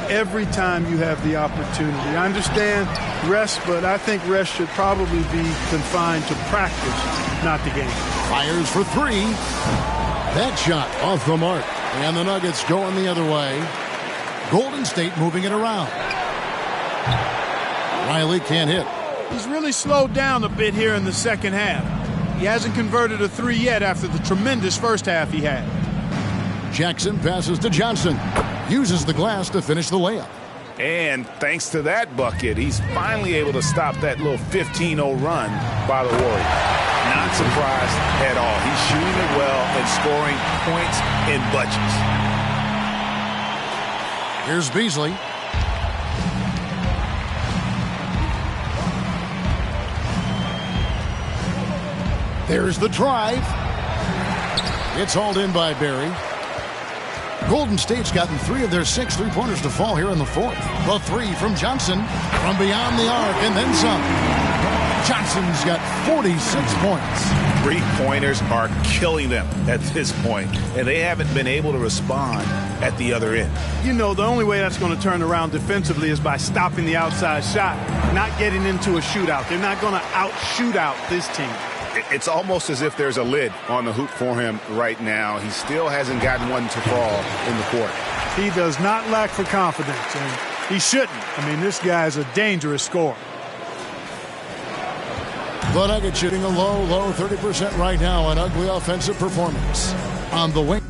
every time you have the opportunity. I understand rest, but I think rest should probably be confined to practice, not the game. Fires for 3. That shot off the mark. And the Nuggets going the other way. Golden State moving it around. Riley can't hit. He's really slowed down a bit here in the second half. He hasn't converted a 3 yet after the tremendous first half he had. Jackson passes to Johnson. Uses the glass to finish the layup. And thanks to that bucket, he's finally able to stop that little 15-0 run by the Warriors. Not surprised at all. He's shooting it well and scoring points in bunches. Here's Beasley. There's the drive. It's hauled in by Barry. Golden State's gotten 3 of their 6 three-pointers to fall here in the fourth. The 3 from Johnson from beyond the arc and then some. Johnson's got 46 points. Three-pointers are killing them at this point, and they haven't been able to respond at the other end. You know, the only way that's going to turn around defensively is by stopping the outside shot, not getting into a shootout. They're not going to out-shoot out this team. It's almost as if there's a lid on the hoop for him right now. He still hasn't gotten one to fall in the court. He does not lack for confidence, and he shouldn't. I mean, this guy's a dangerous scorer. The Nuggets shooting a low 30% right now. An ugly offensive performance on the wing.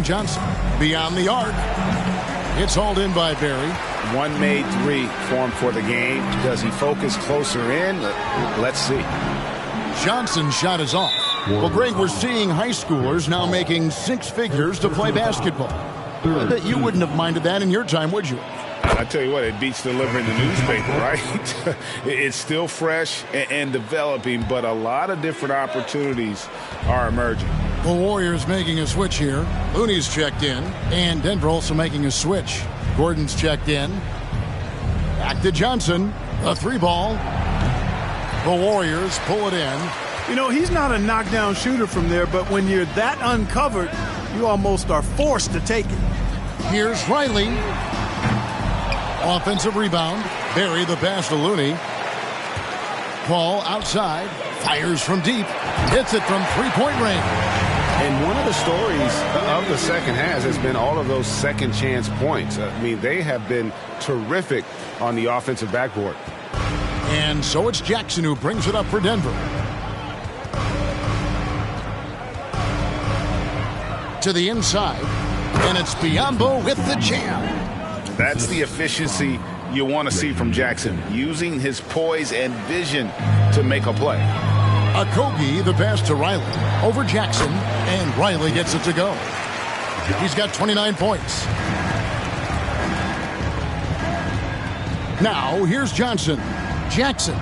Johnson beyond the arc. It's hauled in by Barry. One made three formed for the game. Does he focus closer in? Let's see. Johnson's shot is off. Well, Greg, we're seeing high schoolers now making six figures to play basketball. I bet you wouldn't have minded that in your time, would you? I tell you what, it beats delivering the newspaper, right? It's still fresh and developing, but a lot of different opportunities are emerging. The Warriors making a switch here. Looney's checked in, and Denver also making a switch. Gordon's checked in. Back to Johnson. A three ball. The Warriors pull it in. You know, he's not a knockdown shooter from there, but when you're that uncovered, you almost are forced to take it. Here's Riley. Offensive rebound. Barry the pass to Looney. Paul outside. Fires from deep. Hits it from three-point range. And one of the stories of the second half has been all of those second chance points. I mean, they have been terrific on the offensive backboard. And so it's Jackson who brings it up for Denver. To the inside. And it's Biyombo with the jam. That's the efficiency you want to see from Jackson, using his poise and vision to make a play. Okogie, the pass to Riley. Over Jackson, and Riley gets it to go. He's got 29 points. Now, here's Johnson. Jackson.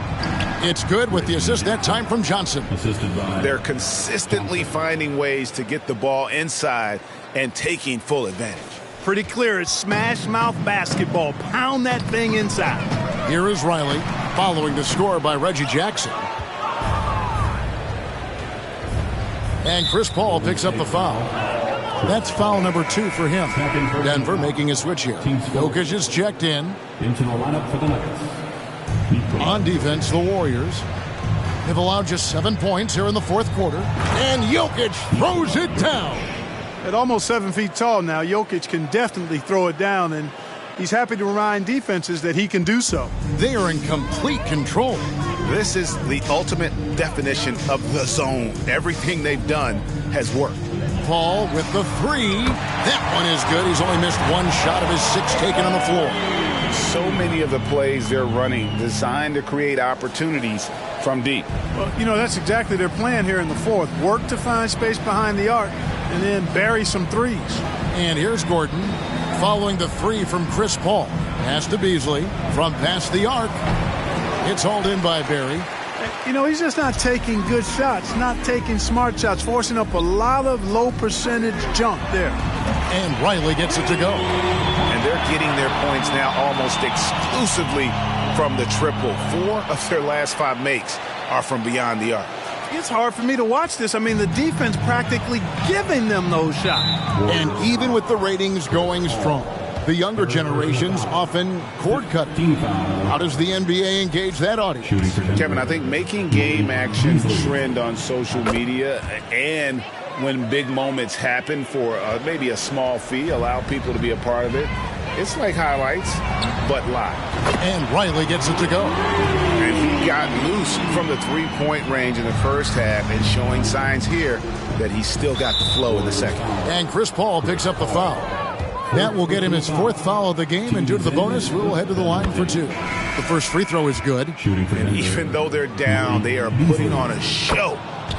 It's good with the assist that time from Johnson. They're consistently finding ways to get the ball inside and taking full advantage. Pretty clear, it's smash mouth basketball. Pound that thing inside. Here is Riley, following the score by Reggie Jackson. And Chris Paul picks up the foul. That's foul number 2 for him. Denver making a switch here. Jokic is checked in. Into the lineup for the Nuggets. On defense, the Warriors have allowed just 7 points here in the fourth quarter. And Jokic throws it down. At almost 7 feet tall now, Jokic can definitely throw it down, and he's happy to remind defenses that he can do so. They are in complete control. This is the ultimate definition of the zone. Everything they've done has worked. Paul with the three. That one is good. He's only missed one shot of his 6 taken on the floor. So many of the plays they're running designed to create opportunities from deep. Well, you know, that's exactly their plan here in the fourth. Work to find space behind the arc and then bury some threes. And here's Gordon following the three from Chris Paul. Pass to Beasley from past the arc. It's hauled in by Barry. You know, he's just not taking good shots, not taking smart shots, forcing up a lot of low percentage jump there. And Riley gets it to go. And they're getting their points now almost exclusively from the triple. 4 of their last 5 makes are from beyond the arc. It's hard for me to watch this. I mean, the defense practically giving them those shots. And even with the ratings going strong, the younger generations often cord cut. How does the NBA engage that audience? Kevin, I think making game action trend on social media and when big moments happen for maybe a small fee, allow people to be a part of it. It's like highlights, but live. And Riley gets it to go. And he got loose from the three-point range in the first half and showing signs here that he's still got the flow in the second. And Chris Paul picks up the foul. That will get him his 4th foul of the game, and due to the bonus, we will head to the line for 2. The first free throw is good. And even though they're down, they are putting on a show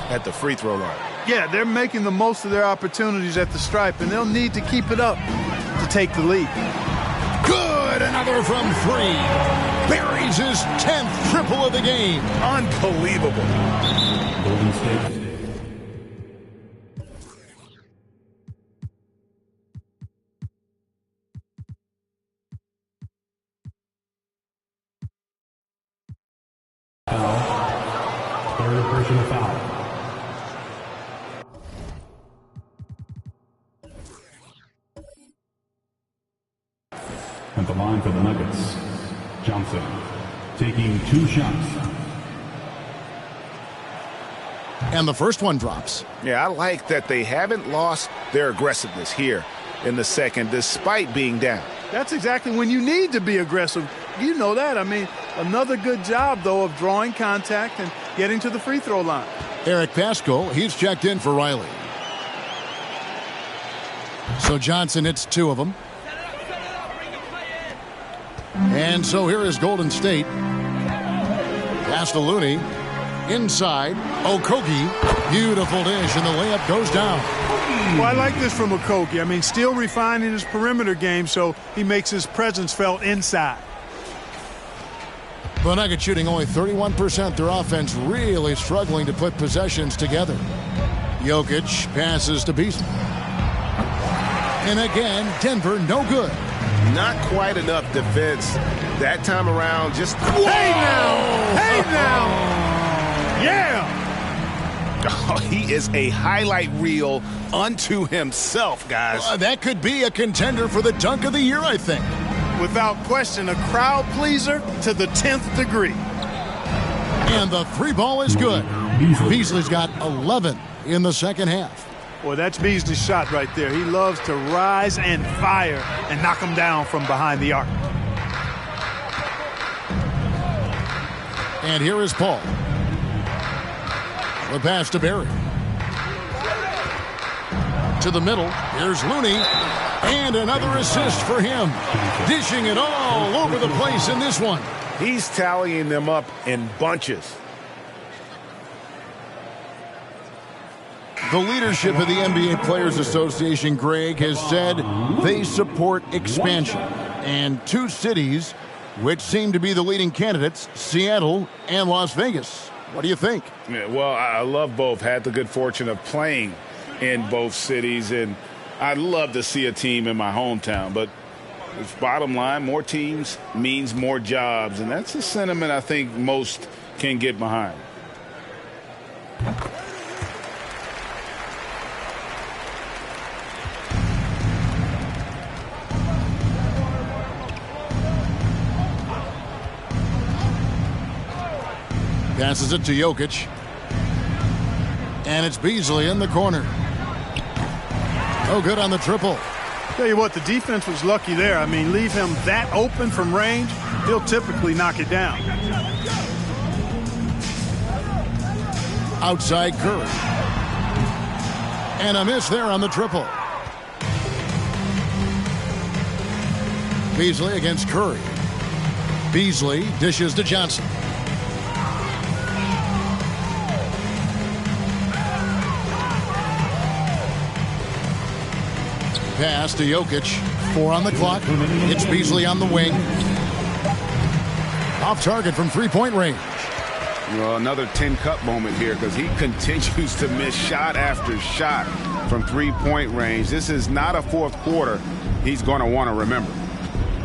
at the free throw line. Yeah, they're making the most of their opportunities at the stripe, and they'll need to keep it up to take the lead. Good, another from 3. Buries his 10th triple of the game. Unbelievable. Golden State. Third personal foul. At the line for the Nuggets, Johnson taking 2 shots. And the first one drops. Yeah, I like that they haven't lost their aggressiveness here in the second, despite being down. That's exactly when you need to be aggressive. You know that. I mean, another good job, though, of drawing contact and getting to the free throw line. Eric Paschal, he's checked in for Riley. So Johnson hits 2 of them. And so here is Golden State. Pass to Looney. Inside. Okogie. Beautiful dish, and the layup goes down. Well, I like this from Okogie. I mean, still refining his perimeter game, so he makes his presence felt inside. The Nuggets shooting only 31%. Their offense really struggling to put possessions together. Jokic passes to Beasley. And again, Denver no good. Not quite enough defense that time around. Just hey now, yeah. Oh, he is a highlight reel unto himself, guys. That could be a contender for the dunk of the year, I think. Without question, a crowd pleaser to the 10th degree. And the 3 ball is good. Beasley's got 11 in the second half. Well, that's Beasley's shot right there. He loves to rise and fire and knock him down from behind the arc. And here is Paul. The pass to Barry. To the middle. Here's Looney. And another assist for him. Dishing it all over the place in this one. He's tallying them up in bunches. The leadership of the NBA Players Association, Greg, has said they support expansion. And 2 cities which seem to be the leading candidates, Seattle and Las Vegas. What do you think? Yeah, well, I love both. Had the good fortune of playing in both cities, and I'd love to see a team in my hometown. But it's bottom line, more teams means more jobs, and that's a sentiment I think most can get behind. Passes it to Jokic. And it's Beasley in the corner. Oh, good on the triple. Tell you what, the defense was lucky there. I mean, leave him that open from range, he'll typically knock it down. Outside Curry. And a miss there on the triple. Beasley against Curry. Beasley dishes to Johnson. Pass to Jokic. 4 on the clock. It's Beasley on the wing. Off target from 3-point range. Well, another 10-cup moment here because he continues to miss shot after shot from 3-point range. This is not a fourth quarter he's going to want to remember.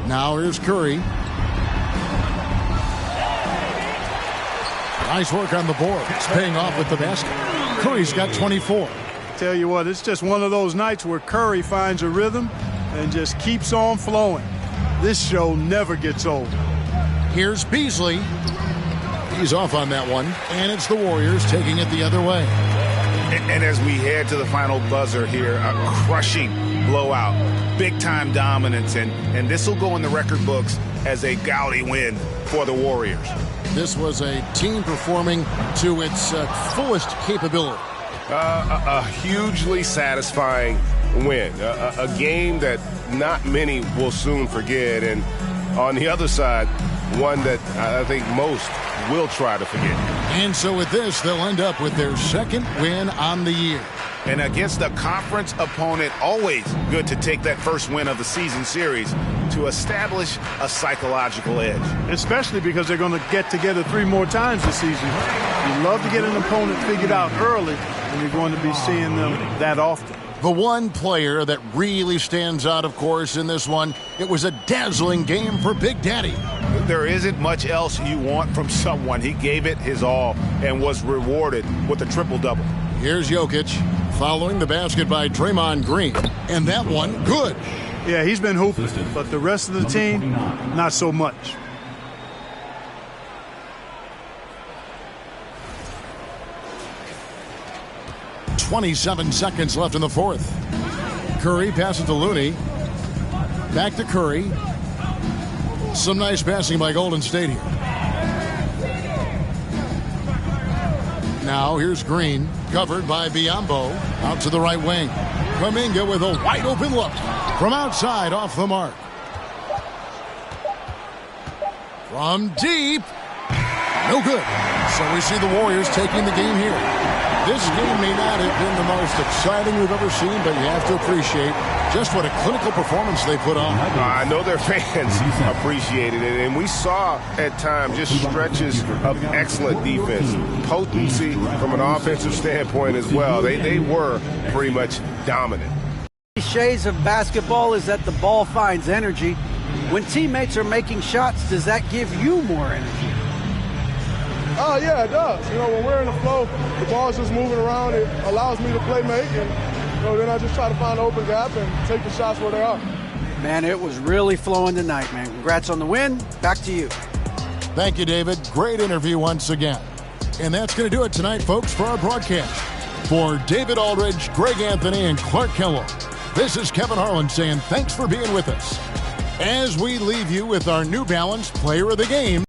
Now here's Curry. Nice work on the board. It's paying off with the basket. Curry's got 24. Tell you what, it's just one of those nights where Curry finds a rhythm and just keeps on flowing. This show never gets old. Here's Beasley. He's off on that one, and it's the Warriors taking it the other way. And as we head to the final buzzer here, a crushing blowout, big-time dominance, and this will go in the record books as a gaudy win for the Warriors. This was a team performing to its fullest capability. A hugely satisfying win. A game that not many will soon forget. And on the other side, one that I think most will try to forget. And so with this, they'll end up with their second win on the year. And against a conference opponent, always good to take that first win of the season series to establish a psychological edge. Especially because they're going to get together 3 more times this season. You love to get an opponent figured out early, and you're going to be seeing them that often. The one player that really stands out, of course, in this one, it was a dazzling game for Big Daddy. There isn't much else you want from someone. He gave it his all and was rewarded with a triple-double. Here's Jokic following the basket by Draymond Green. And that one, good. Yeah, he's been hooping, but the rest of the team, not so much. .27 seconds left in the fourth. Curry passes to Looney. Back to Curry. Some nice passing by Golden State here. Now here's Green, covered by Biyombo, out to the right wing. Kuminga with a wide open look from outside off the mark. From deep. No good. So we see the Warriors taking the game here. This game may not have been the most exciting we've ever seen, but you have to appreciate just what a clinical performance they put on. I know their fans appreciated it, and we saw at times just stretches of excellent defense, potency from an offensive standpoint as well. They were pretty much dominant. Cliches of basketball is that the ball finds energy. When teammates are making shots, does that give you more energy? Oh, yeah, it does. When we're in the flow, the ball's just moving around. It allows me to play make, and then I just try to find an open gap and take the shots where they are. Man, it was really flowing tonight, man. Congrats on the win. Back to you. Thank you, David. Great interview once again. And that's going to do it tonight, folks, for our broadcast. For David Aldridge, Greg Anthony, and Clark Kellogg, this is Kevin Harlan saying thanks for being with us as we leave you with our New Balance Player of the Game.